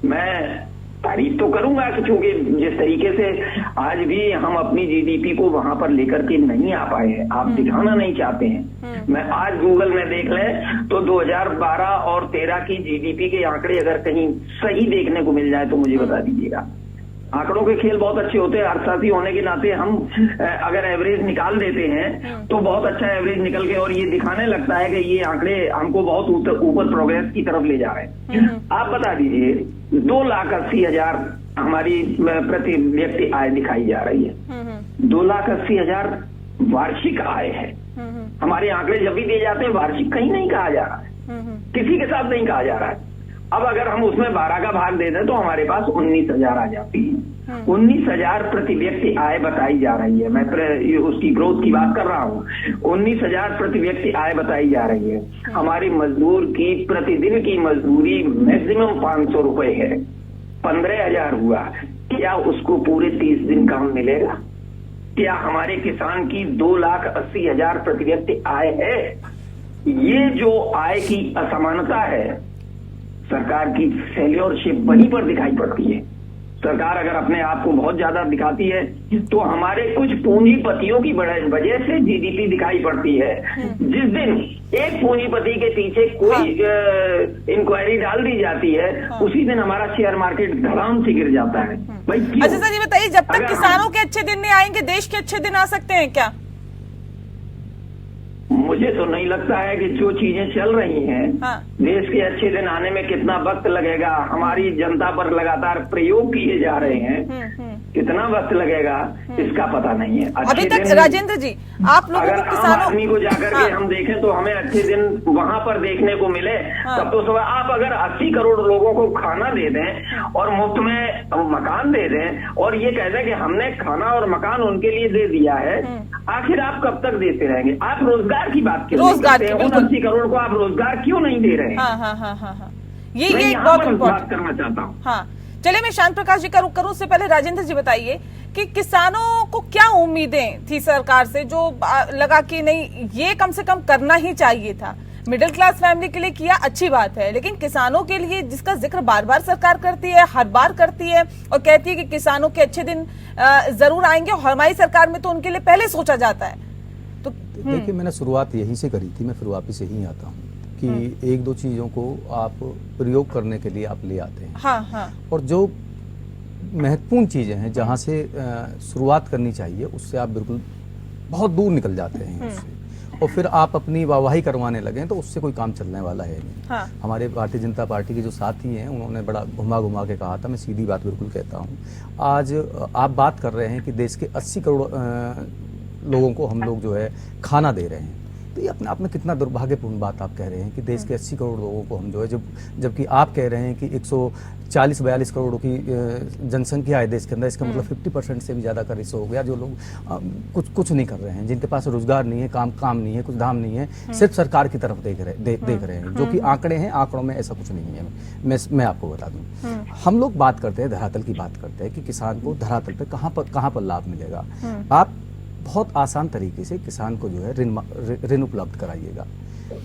मैं तारीफ तो करूंगा कि चूंकि जिस तरीके से आज भी हम अपनी जीडीपी को वहां पर लेकर के नहीं आ पाए हैं, आप दिखाना नहीं चाहते हैं। मैं आज गूगल में देख लें तो 2012 और 13 की जीडीपी के आंकड़े अगर कहीं सही देखने को मिल जाए तो मुझे बता दीजिएगा। आंकड़ों के खेल बहुत अच्छे होते हैं। अर्थशास्त्री होने के नाते हम अगर एवरेज निकाल देते हैं तो बहुत अच्छा एवरेज निकल के और ये दिखाने लगता है कि ये आंकड़े हमको बहुत ऊपर प्रोग्रेस की तरफ ले जा रहे हैं। आप बता दीजिए 2,80,000 हमारी प्रति व्यक्ति आय दिखाई जा रही है। 2,80,000 वार्षिक आय है। हमारे आंकड़े जब भी दिए जाते हैं वार्षिक कहीं नहीं कहा जा रहा है। किसी के साथ नहीं कहा जा रहा है। अब अगर हम उसमें 12 का भाग दे दें तो हमारे पास 19,000 आ जाती है। 19,000 प्रति व्यक्ति आय बताई जा रही है। मैं उसकी ग्रोथ की बात कर रहा हूँ। 19,000 प्रति व्यक्ति आय बताई जा रही है। हमारी मजदूर की प्रतिदिन की मजदूरी मैक्सिमम 500 रुपए है। 15,000 हुआ, क्या उसको पूरे 30 दिन काम मिलेगा? क्या हमारे किसान की 2,80,000 प्रति व्यक्ति आय है? ये जो आय की असमानता है, सरकार की फेल्योरशिप वहीं पर दिखाई पड़ती है। सरकार अगर अपने आप को बहुत ज्यादा दिखाती है तो हमारे कुछ पूंजीपतियों की वजह से जीडीपी दिखाई पड़ती है। जिस दिन एक पूंजीपति के पीछे कोई इंक्वायरी डाल दी जाती है, उसी दिन हमारा शेयर मार्केट धड़ाम से गिर जाता है। भाई अच्छा सर, ये बताइए, जब तक किसानों के अच्छे दिन नहीं आएंगे, देश के अच्छे दिन आ सकते हैं क्या? मुझे तो नहीं लगता है कि जो चीजें चल रही हैं, देश के अच्छे दिन आने में कितना वक्त लगेगा। हमारी जनता पर लगातार प्रयोग किए जा रहे हैं, कितना वक्त लगेगा इसका पता नहीं है। अभी तक राजेंद्र जी, आप लोगों अगर को किसानों आम आदमी को जाकर के हम देखें तो हमें अच्छे दिन वहां पर देखने को मिले, तब तो सुबह आप अगर 80 करोड़ लोगों को खाना दे दें और मुफ्त में मकान दे दें और ये कह दें कि हमने खाना और मकान उनके लिए दे दिया है, आखिर आप कब तक देते रहेंगे? आप रोजगार की बात क्यों नहीं करते? उन 80 करोड़ को आप रोजगार क्यों नहीं दे रहे हैं? ये एक बहुत बात करना चाहता हूँ। हाँ, चलिए मैं शांत प्रकाश जी करूँ उससे पहले राजेंद्र जी बताइए कि किसानों को क्या उम्मीदें थी सरकार से, जो लगा कि नहीं ये कम से कम करना ही चाहिए था। मिडिल क्लास फैमिली के लिए किया, अच्छी बात है, लेकिन किसानों के लिए जिसका जिक्र बार बार सरकार करती है, हर बार करती है और कहती है कि किसानों के अच्छे दिन जरूर आएंगे, और हमारी सरकार में तो उनके लिए पहले सोचा जाता है। तो देखिए, मैंने शुरुआत यहीं से करी थी, मैं फिर वापिस यहीं आता हूँ कि एक दो चीजों को आप प्रयोग करने के लिए आप ले आते हैं। हाँ। और जो महत्वपूर्ण चीजें हैं जहां से शुरुआत करनी चाहिए, उससे आप बिल्कुल बहुत दूर निकल जाते हैं उससे, और फिर आप अपनी वाहवाही करवाने लगे तो उससे कोई काम चलने वाला है नहीं। हमारे भारतीय जनता पार्टी के जो साथी हैं उन्होंने बड़ा घुमा घुमा के कहा था, मैं सीधी बात बिल्कुल कहता हूँ। आज आप बात कर रहे हैं कि देश के 80 करोड़ लोगों को हम लोग जो है खाना दे रहे हैं, तो ये अपने आप में कितना दुर्भाग्यपूर्ण बात आप कह रहे हैं कि देश के 80 करोड़ लोगों को हम जो है, जबकि आप कह रहे हैं कि 140-42 करोड़ की जनसंख्या है देश के अंदर, इसका मतलब 50% से भी ज़्यादा का रेशो हो गया, जो लोग कुछ नहीं कर रहे हैं, जिनके पास रोजगार नहीं है, काम नहीं है, कुछ धाम नहीं है, सिर्फ सरकार की तरफ देख रहे हैं, जो कि आंकड़े हैं, आंकड़ों में ऐसा कुछ नहीं है। मैं आपको बता दूं, हम लोग बात करते हैं धरातल की बात करते हैं कि किसान को धरातल पे कहाँ पर लाभ मिलेगा। आप बहुत आसान तरीके से किसान को जो है ऋण उपलब्ध कराइएगा।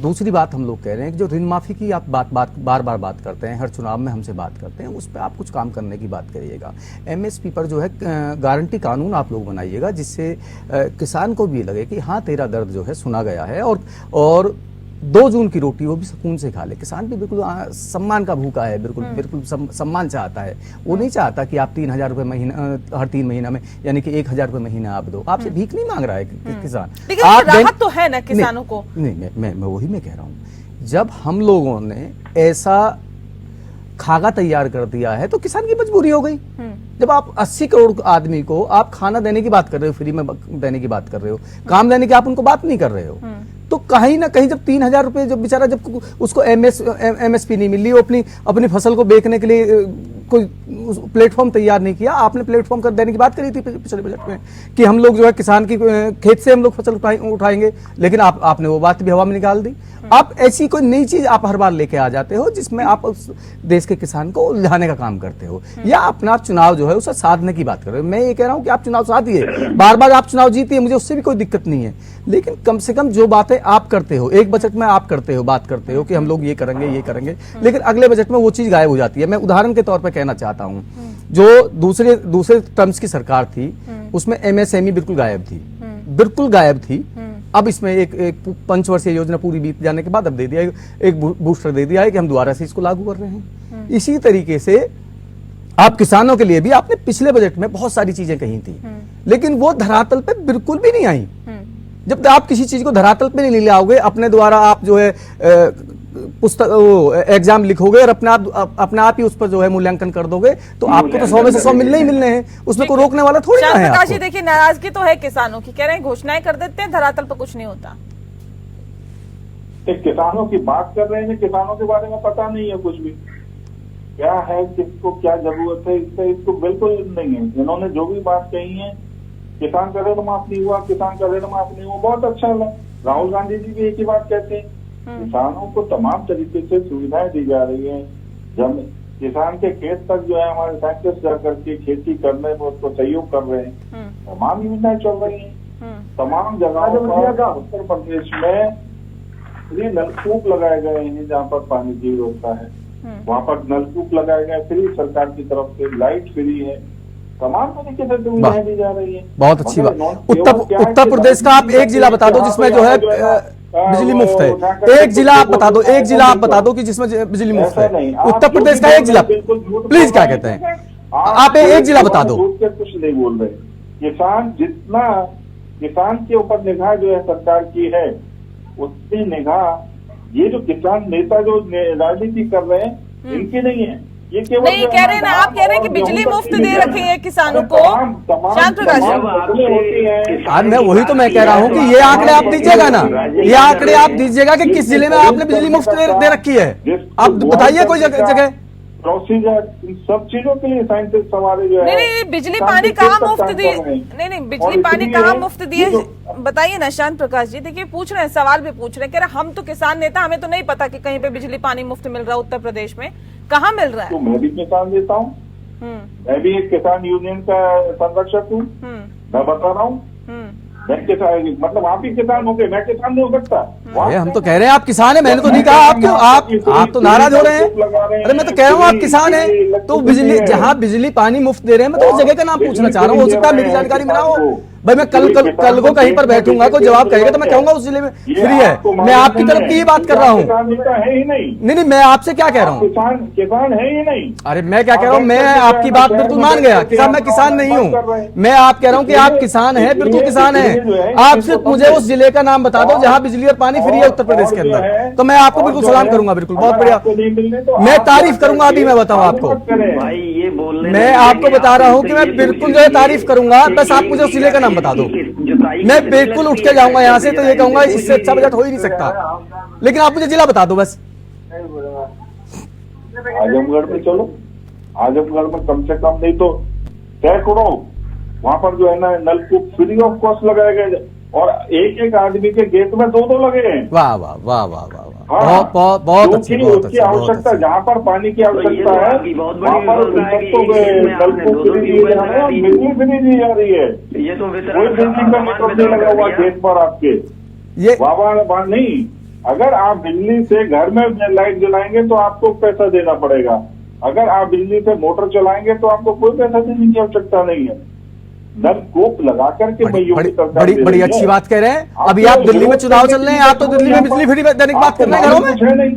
दूसरी बात हम लोग कह रहे हैं कि जो ऋण माफी की आप बार बार बात करते हैं, हर चुनाव में हमसे बात करते हैं, उस पर आप कुछ काम करने की बात करिएगा। एमएसपी पर जो है गारंटी कानून आप लोग बनाइएगा, जिससे किसान को भी लगे कि हाँ तेरा दर्द जो है सुना गया है, और 2 जून की रोटी वो भी सुकून से खा ले। किसान भी बिल्कुल सम्मान का भूखा है, बिल्कुल सम्मान चाहता है। वो नहीं चाहता कि आप 3,000 रुपए महीना हर 3 महीना में, यानी कि 1,000 रुपए महीना आप दो। आपसे भीख नहीं मांग रहा है किसान। लेकिन राहत तो है ना किसानों को। नहीं, मैं वही मैं कह रहा हूँ, जब हम लोगों ने ऐसा खाका तैयार कर दिया है तो किसान की मजबूरी हो गई। जब आप 80 करोड़ आदमी को आप खाना देने की बात कर रहे हो, फ्री में देने की बात कर रहे हो, काम देने की आप उनको बात नहीं कर रहे हो, तो कहीं ना कहीं जब 3,000 रुपए जब बेचारा जब उसको एमएसपी नहीं मिली, वो अपनी फसल को बेचने के लिए कोई प्लेटफॉर्म तैयार नहीं किया। आपने प्लेटफॉर्म कर देने की बात करी थी पिछले बजट में कि हम लोग जो है किसान की खेत से हम लोग फसल उठाएंगे, लेकिन आपने वो बात भी हवा में निकाल दी। आप ऐसी कोई नई चीज आप हर बार लेके आ जाते हो जिसमें आप देश के किसान को उलझाने का काम करते हो, या अपना चुनाव जो है उसे साधने की बात कर रहे हो। मैं ये कह रहा हूं कि आप चुनाव साधिए, बार बार आप चुनाव जीतिए, मुझे उससे भी कोई दिक्कत नहीं है, लेकिन कम से कम जो बातें आप करते हो, एक बजट में आप करते हो, बात करते हो कि हम लोग ये करेंगे, लेकिन अगले बजट में वो चीज गायब हो जाती है। मैं उदाहरण के तौर पर कहना चाहता हूं, जो दूसरे टर्म्स की सरकार थी उसमें एमएसएमई बिल्कुल गायब थी। अब इसमें एक 5 वर्षीय योजना पूरी बीत जाने के बाद अब दे दिया, एक बूस्टर दे दिया है कि हम दोबारा से इसको लागू कर रहे हैं। इसी तरीके से आप किसानों के लिए भी आपने पिछले बजट में बहुत सारी चीजें कही थी, लेकिन वो धरातल पे बिल्कुल भी नहीं आई। जब तक आप किसी चीज को धरातल पे नहीं ले आओगे, अपने द्वारा आप जो है पुस्तक एग्जाम लिखोगे और अपने आप ही उस पर जो है मूल्यांकन कर दोगे, तो आपको तो 100 में से 100 मिलने ही मिलने हैं, उसमें कोई रोकने वाला थोड़ी ना है आपको। देखिए, नाराजगी तो है किसानों की, कह रहे हैं घोषणाएं कर देते हैं, धरातल पर कुछ नहीं होता। एक किसानों की बात कर रहे हैं, किसानों के बारे में पता नहीं है कुछ भी, क्या है, किसको क्या जरूरत है, इसको बिल्कुल नहीं है। इन्होंने जो भी बात कही है, किसान का ऋण माफ नहीं हुआ, किसान का ऋण माफ नहीं हुआ, बहुत अच्छा लगा। राहुल गांधी जी भी एक ही बात कहते हैं, किसानों को तमाम तरीके से सुविधाएं दी जा रही है। जब किसान के खेत तक जो है हमारे साइंटिस्ट जाकर के खेती करने में उसको सहयोग कर रहे हैं, तमाम योजनाएं चल रही है। तमाम जगहों पर उत्तर प्रदेश में फ्री नलकूप लगाए गए हैं, जहाँ पर पानी की व्यवस्था है वहाँ पर नलकूप लगाए गए, फ्री सरकार की तरफ से, लाइट फ्री है, तमाम तरीके से सुविधाएं दी जा रही है। बहुत अच्छी बात। उत्तर प्रदेश का आप एक जिला बता दो जिसमें जो है बिजली मुफ्त है। एक जिला आप बता दो, एक जिला आप बता दो कि जिसमें बिजली मुफ्त है। उत्तर प्रदेश का एक जिला प्लीज, क्या कहते हैं आप, एक जिला बता दो। कुछ नहीं बोल रहे। किसान जितना, किसान के ऊपर निगाह जो है सरकार की है, उसकी निगाह ये जो किसान नेता जो राजनीति कर रहे हैं इनकी नहीं है। ये केवल नहीं कह रहे ना, आप कह रहे हैं कि बिजली मुफ्त दे रखी है किसानों को। शांत प्रकाश, मैं वही तो मैं कह रहा हूँ कि ये आंकड़े आप दीजिएगा ना, ये आंकड़े आप दीजिएगा कि किस जिले में आपने बिजली मुफ्त दे रखी है, आप बताइए कोई जगह। प्रोसीजर, इन सब चीजों के लिए साइंटिस्ट हमारे जो है। नहीं, बिजली पानी कहाँ मुफ्त दिए? नहीं, बिजली पानी कहाँ मुफ्त दिए, बताइए ना शांत प्रकाश जी। देखिए पूछ रहे हैं, सवाल भी पूछ रहे हैं, कह रहे हम तो किसान नेता, हमें तो नहीं पता कि कहीं पे बिजली पानी मुफ्त मिल रहा है उत्तर प्रदेश में, कहाँ मिल रहा है? तो मैं भी किसान देता हूँ, मैं भी एक किसान यूनियन का संरक्षक हूँ, मैं बता रहा हूँ। मैं किसान, मतलब आप ही किसान होंगे, मैं किसान नहीं हो सकता? हम तो कह रहे हैं आप किसान है, मैंने तो नहीं कहा। आप क्यों, आप तो नाराज हो रहे हैं? अरे मैं तो कह रहा हूँ आप किसान है, तो बिजली, जहाँ बिजली पानी मुफ्त दे रहे हैं, मैं तो उस जगह का नाम पूछना चाह रहा हूँ। हो सकता है मेरी जानकारी में ना हो भाई, मैं कल को कहीं पर बैठूंगा, कोई जवाब कहेगा तो मैं कहूंगा उस जिले में फ्री है। मैं आपकी तरफ की ही बात कर रहा हूँ। नहीं, मैं आपसे क्या कह रहा हूँ, किसान है ही नहीं। अरे मैं क्या कह रहा हूँ, मैं आपकी बात बिल्कुल मान गया कि साहब मैं किसान नहीं हूँ। मैं आप कह रहा हूँ कि आप किसान हैं, बिल्कुल किसान हैं। आप सिर्फ मुझे उस जिले का नाम बता दो जहाँ बिजली और पानी फ्री है उत्तर प्रदेश के अंदर, तो मैं आपको बिल्कुल सलाम करूंगा। बिल्कुल, बहुत बढ़िया, मैं तारीफ करूंगा। अभी मैं बताऊँ आपको, भाई ये बोलने, मैं आपको बता रहा हूँ कि मैं बिल्कुल जो है तारीफ करूंगा, बस आप मुझे उस जिले का नाम बता दो, मैं बिल्कुल उठ के जाऊंगा यहाँ से, तो ये कहूंगा इससे अच्छा बजट हो ही नहीं सकता। लेकिन आप मुझे जिला बता दो बस। आजमगढ़ में चलो, आजमगढ़ में कम से कम नहीं तो सैकड़ों वहाँ पर जो है ना नलकूप फ्री ऑफ कॉस्ट लगाए गए, और एक आदमी के गेट में 2 लगे हैं। वाह वाह वाह वाह वाह, बहुत अच्छी, बहुत अच्छी आवश्यकता, जहाँ पर पानी की आवश्यकता है वहाँ पर नलकूप फ्री दी जा रहे हैं, बिजली फ्री दी जा रही है। ये तो कोई बिजली का मीटर नहीं लगा हुआ गेट पर आपके, ये वाह नहीं। अगर आप बिजली से घर में लाइट जलाएंगे तो आपको पैसा देना पड़ेगा, अगर आप बिजली से मोटर चलाएंगे तो आपको कोई पैसा देने की आवश्यकता नहीं है। नलकूप लगा करके बड़ी अच्छी बात कह रहे हैं। अभी आप दिल्ली में चुनाव चल रहे हैं, आप तो दिल्ली में बिजली फ्री देने की बात कर रहे हैं घरों में,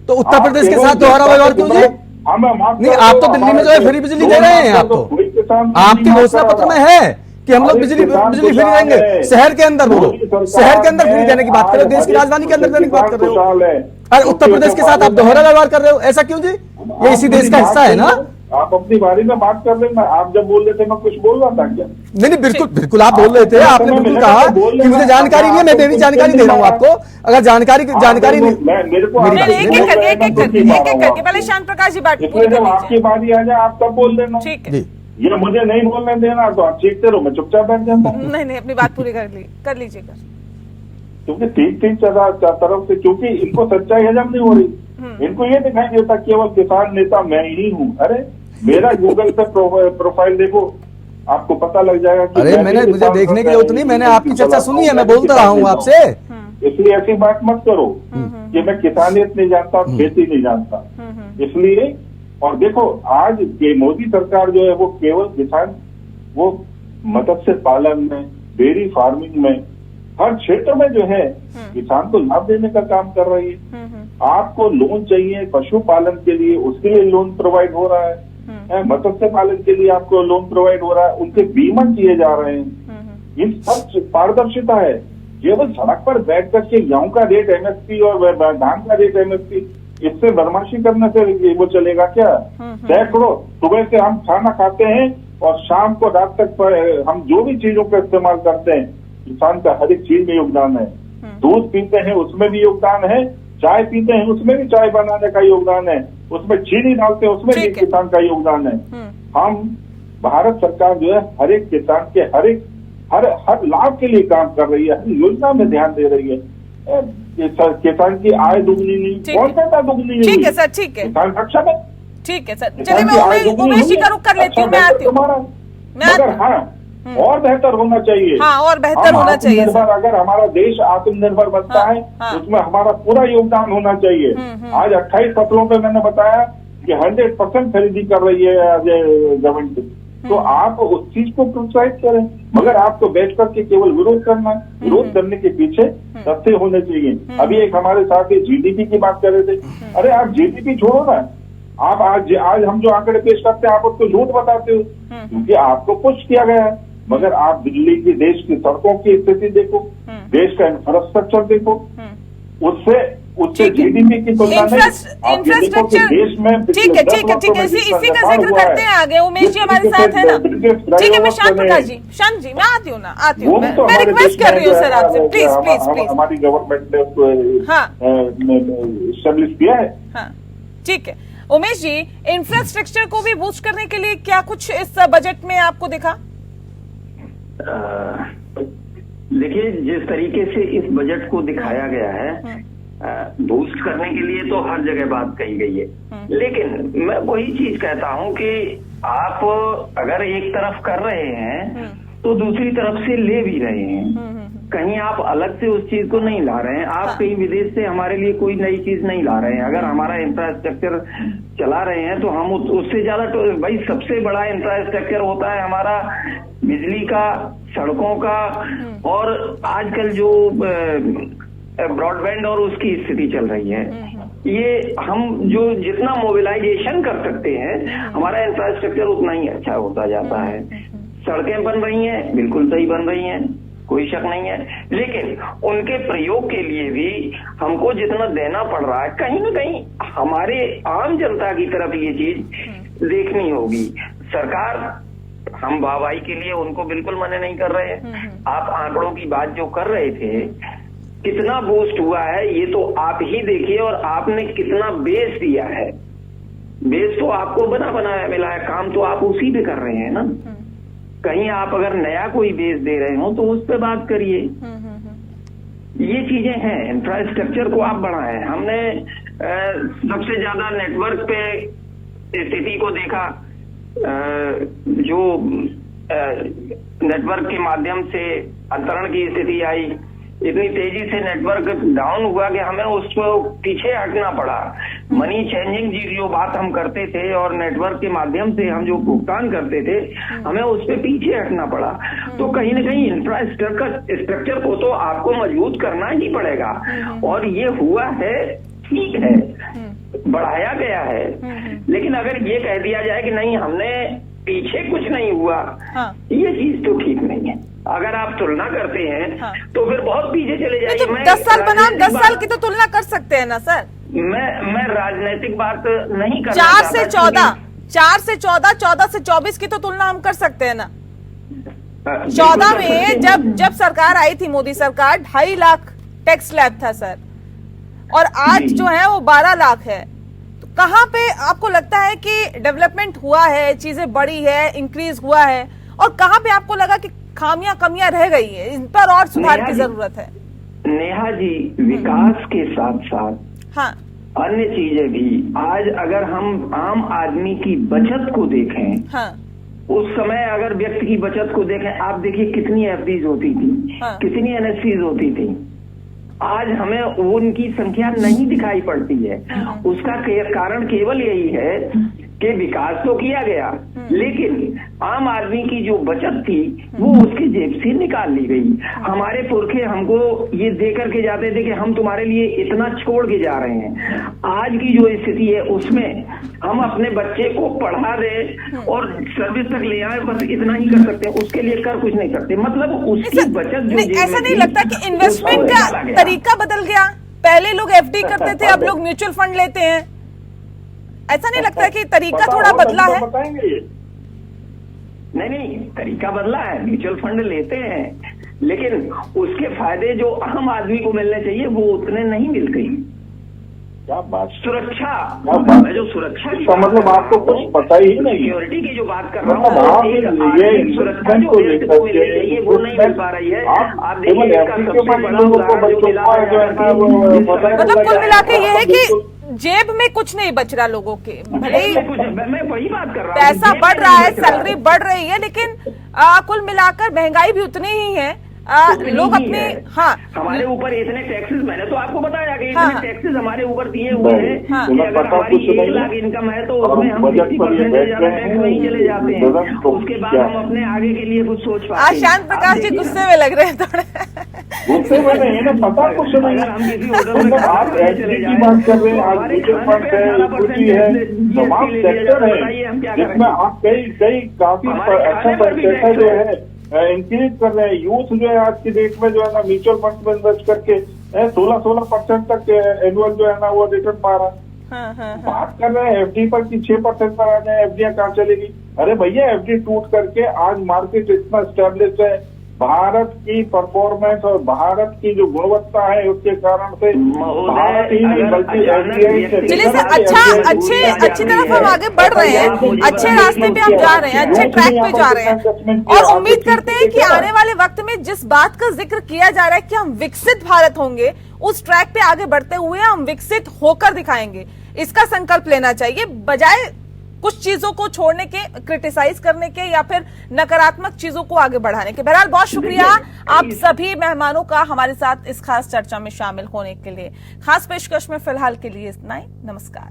तो उत्तर प्रदेश के साथ दोहरा व्यवहार क्यों जी? नहीं, आप तो दिल्ली में जो है फ्री बिजली दे रहे हैं, आप तो आपके घोषणा पत्र में है कि हम लोग बिजली फ्री देंगे। शहर के अंदर बोलो, शहर के अंदर फ्री देने की बात कर रहे हो, देश की राजधानी के अंदर देने की बात कर रहे हो, अरे उत्तर प्रदेश के साथ आप दोहरा व्यवहार कर रहे हो, ऐसा क्यों जी? ये इसी देश का हिस्सा है ना। आप अपनी बारी में बात कर रहे हैं, आप जब बोल रहे थे मैं कुछ बोल रहा था क्या? नहीं, बिल्कुल बिल्कुल आप बोल रहे थे, आपने बिल्कुल कहा कि मुझे जानकारी नहीं है, मैं मेरी जानकारी दे रहा हूँ आपको। अगर जानकारी नहीं, एक एक करके पहले शांत प्रकाश जी बात पूरी कर लीजिए। आपकी बारी आ जाए आप तब बोल देना, ठीक है। ये मुझे नहीं बोलने देना तो आप चीखते रहो, मैं चुपचाप बैठ जाता हूँ। नहीं, अपनी बात पूरी कर लीजिएगा, क्योंकि तीन तरफ से, क्योंकि इनको सच्चाई हजम नहीं हो रही, इनको ये दिखाई देता केवल किसान नेता मैं ही हूँ। अरे मेरा गूगल पे प्रोफाइल देखो, आपको पता लग जाएगा कि अरे मुझे देखने की जरूरत नहीं, मैंने आपकी चर्चा सुनी है, मैं बोलता रहा हूँ आपसे। इसलिए ऐसी बात मत करो कि मैं किसानियत नहीं जानता, खेती नहीं जानता। इसलिए, और देखो आज ये मोदी सरकार जो है वो केवल किसान, वो मत्स्य पालन में, डेयरी फार्मिंग में, हर क्षेत्र में जो है किसान को लाभ देने का काम कर रही है। आपको लोन चाहिए पशुपालन के लिए, उसके लिए लोन प्रोवाइड हो रहा है, मत्स्य पालन के लिए आपको लोन प्रोवाइड हो रहा है, उनके बीमा किए जा रहे हैं। ये सब पारदर्शिता है। केवल सड़क पर बैठ करके गेहूं का रेट एमएसपी और धान का रेट एमएसपी, इससे बदमाशी करने से वो चलेगा क्या? सैकड़ों, सुबह से हम खाना खाते हैं और शाम को रात तक हम जो भी चीजों का इस्तेमाल करते हैं, किसान का हर एक चीज में योगदान है। दूध पीते हैं उसमें भी योगदान है, चाय पीते हैं उसमें भी चाय बनाने का योगदान है, उसमें चीनी डालते हैं उसमें भी किसान का योगदान है। हम भारत सरकार जो है हर एक किसान के हर लाभ के लिए काम कर रही है, हर योजना में ध्यान दे रही है। किसान की आय दुगनी नहीं, कौन सा दुगनी नहीं? ठीक है सर, ठीक है, किसान सक्षम है। ठीक है सर, चलिए मैं उमेश जी का रुख कर लेती हूँ, मैं आती हूँ। मगर हाँ, और बेहतर होना चाहिए। हाँ, और बेहतर होना चाहिए। अगर हमारा देश आत्मनिर्भर बनता है उसमें हमारा पूरा योगदान होना चाहिए। आज 28 फसलों पे मैंने बताया कि 100% खरीदी कर रही है गवर्नमेंट, तो आप उस चीज को प्रोत्साहित करें। मगर आपको बैठ करके केवल विरोध करना, विरोध करने के पीछे तथ्य होने चाहिए। अभी एक हमारे साथ जीडीपी की बात कर रहे थे। अरे आप जीडीपी छोड़ो ना, आप आज हम जो आंकड़े पेश करते हैं आप उसको झूठ बताते हो, क्योंकि आपको पुश किया गया है। मगर आप दिल्ली की देश की सड़कों की स्थिति देखो, देश का इंफ्रास्ट्रक्चर देखो, उससे जीडीपी की तुलना में इंफ्रास्ट्रक्चर देश में ठीक है इसी का जिक्र करते हैं आगे। उमेश जी हमारे साथ है ना, ठीक है। मैं शांत जी मैं आती हूँ मैं रिक्वेस्ट कर रही हूँ सर आपसे, प्लीज हमारी गवर्नमेंट ने उसको एस्टेब्लिश किया है। हाँ ठीक है उमेश जी, इंफ्रास्ट्रक्चर को भी बूस्ट करने के लिए क्या कुछ इस बजट में आपको दिखा? देखिए, जिस तरीके से इस बजट को दिखाया गया है, बूस्ट करने के लिए तो हर जगह बात कही गई है, लेकिन मैं वही चीज कहता हूं कि आप अगर एक तरफ कर रहे हैं तो दूसरी तरफ से ले भी रहे हैं। कहीं आप अलग से उस चीज को नहीं ला रहे हैं, आप कहीं विदेश से हमारे लिए कोई नई चीज नहीं ला रहे हैं। अगर हमारा इंफ्रास्ट्रक्चर चला रहे हैं तो हम उससे ज्यादा भाई सबसे बड़ा इंफ्रास्ट्रक्चर होता है हमारा बिजली का, सड़कों का, और आजकल जो ब्रॉडबैंड और उसकी स्थिति चल रही है, ये हम जो जितना मोबिलाइजेशन कर सकते हैं हमारा इंफ्रास्ट्रक्चर उतना ही अच्छा होता जाता है। सड़कें बन रही हैं, बिल्कुल सही बन रही हैं, कोई शक नहीं है, लेकिन उनके प्रयोग के लिए भी हमको जितना देना पड़ रहा है, कहीं ना कहीं हमारे आम जनता की तरफ ये चीज देखनी होगी। सरकार, हम वाहवाही के लिए उनको बिल्कुल मना नहीं कर रहे हैं। आप आंकड़ों की बात जो कर रहे थे, कितना बूस्ट हुआ है ये तो आप ही देखिए, और आपने कितना बेस दिया है। बेस तो आपको बना बनाया मिला है, काम तो आप उसी पे कर रहे हैं ना। कहीं आप अगर नया कोई बेस दे रहे हो तो उस पर बात करिए। ये चीजें हैं, इंफ्रास्ट्रक्चर को आप बढ़ाएं। हमने सबसे ज्यादा नेटवर्क पे स्थिति को देखा, जो नेटवर्क के माध्यम से अंतरण की स्थिति आई, इतनी तेजी से नेटवर्क डाउन हुआ कि हमें उसको पीछे हटना पड़ा। मनी चेंजिंग जी जो बात हम करते थे और नेटवर्क के माध्यम से हम जो भुगतान करते थे, हमें उस पर पीछे हटना पड़ा। तो कहीं ना कहीं इंफ्रास्ट्रक्चर को तो आपको मजबूत करना ही पड़ेगा, और ये हुआ है, ठीक है, बढ़ाया गया है। लेकिन अगर ये कह दिया जाए कि नहीं हमने पीछे कुछ नहीं हुआ, ये चीज तो ठीक नहीं है। अगर आप तुलना करते हैं तो फिर बहुत पीछे चले जाइए। तो 10 साल बनाम 10 साल की तो तुलना कर सकते हैं ना सर। मैं राजनीतिक बात नहीं कर 4 से 14, 14 से 24 की तो तुलना हम कर सकते हैं ना। 14 में जब सरकार आई थी, मोदी सरकार, 2.5 लाख टैक्स स्लैब था सर, और आज जो है वो 12 लाख है। तो कहाँ पे आपको लगता है कि डेवलपमेंट हुआ है, चीजें बढ़ी है, इंक्रीज हुआ है, और कहाँ पे आपको लगा कि खामियां कमियां रह गई है, इन पर और सुधार की जरूरत है? नेहा जी, विकास के साथ साथ अन्य चीजें भी, आज अगर हम आम आदमी की बचत को देखें, उस समय अगर व्यक्ति की बचत को देखें, आप देखिए कितनी एफडीज होती थी, कितनी एनएससीज होती थी। आज हमें उनकी संख्या नहीं दिखाई पड़ती है। उसका कारण केवल यही है कि विकास तो किया गया, लेकिन आम आदमी की जो बचत थी वो उसकी जेब से निकाल ली गई। हमारे पुरखे हमको ये दे करके जाते थे कि हम तुम्हारे लिए इतना छोड़ के जा रहे हैं। आज की जो स्थिति है उसमें हम अपने बच्चे को पढ़ा दें और सर्विस तक ले आए, बस इतना ही कर सकते हैं, उसके लिए कर कुछ नहीं सकते। मतलब उसकी बचत जो ऐसा नहीं लगता कि इन्वेस्टमेंट का तरीका बदल गया? पहले लोग एफडी करते थे, अब लोग म्यूचुअल फंड लेते हैं। ऐसा नहीं लगता कि तरीका थोड़ा बदला है? नहीं, तरीका बदला है। म्यूचुअल फंड लेते हैं, लेकिन उसके फायदे जो आम आदमी को मिलने चाहिए वो उतने नहीं मिल गई। क्या बात, सुरक्षा, क्या बात, मैं जो सुरक्षा की इसका मतलब आपको कुछ पता ही नहीं है। सिक्योरिटी की जो बात कर रहा मतलब हूँ, आप एक ये आर्थिक सुरक्षा जो को देश लेकर को मिलनी चाहिए वो नहीं मिल पा रही है। आप देखिए केवल इसका FD के सबसे बाद बड़ा लोगों को उदाहरण जो बच्चों मिला को है जो है ना वो मतलब कुल मिला के ये है कि जेब में कुछ नहीं बच रहा लोगों के, भले ही मैं वही बात कर रहा हूँ, पैसा जेब बढ़ में रहा नहीं है, बच रहा सैलरी बढ़ रही है, लेकिन कुल मिलाकर महंगाई भी उतनी ही है। लोग अपने हमारे ऊपर इतने टैक्सेस, मैंने तो आपको बताया कि हाँ, इतने टैक्सेस हमारे ऊपर दिए हुए हैं कि अगर पता हमारी कुछ 1 नहीं लाख इनकम है तो उसमें हम बजट 50% पर ज्यादा टैक्स वहीं चले जाते हैं। उसके बाद हम अपने आगे के लिए कुछ सोच पाते हैं। शांत प्रकाश जी गुस्से में लग रहे हैं थोड़े। गुस्से में नहीं है, पता कुछ नहीं अगर हम किसी होटल में मतलब खाना आप खाने FD चले की जाएं, बात कर रहे हैं, तो आज हमारे म्यूचुअल खाने फंड पे है, 18% इक्विटी है, GST तमाम ले लिया सेक्टर जाता है। है बताइए हम क्या जिसमें करें? आप कई काफी हमारे अच्छा खाने पर भी पैसा टैक्स जो है। है इंक्रीज कर रहे हैं। यूथ जो है आज की डेट में जो है ना म्यूचुअल फंड में इन्वेस्ट करके 16% तक एनुअल जो है ना वो रिटर्न पा रहा है। बात कर रहे हैं FD पर कि 6% पर आ जाए, FD कहाँ चलेगी? अरे भैया FD टूट करके आज मार्केट इतना स्टैब्लिश है, भारत की परफॉर्मेंस और भारत की जो गुणवत्ता है उसके कारण से भारत ही नहीं बल्कि चलिए सर, अच्छी तरफ हम आगे बढ़ रहे हैं, अच्छे रास्ते पे हम जा रहे हैं, अच्छे ट्रैक पे जा रहे हैं, और उम्मीद करते हैं कि आने वाले वक्त में जिस बात का जिक्र किया जा रहा है कि हम विकसित भारत होंगे, उस ट्रैक पे आगे बढ़ते हुए हम विकसित होकर दिखाएंगे। इसका संकल्प लेना चाहिए, बजाय कुछ चीजों को छोड़ने के, क्रिटिसाइज करने के या फिर नकारात्मक चीजों को आगे बढ़ाने के। बहरहाल बहुत शुक्रिया आप सभी मेहमानों का हमारे साथ इस खास चर्चा में शामिल होने के लिए। खास पेशकश में फिलहाल के लिए इतना ही। नमस्कार।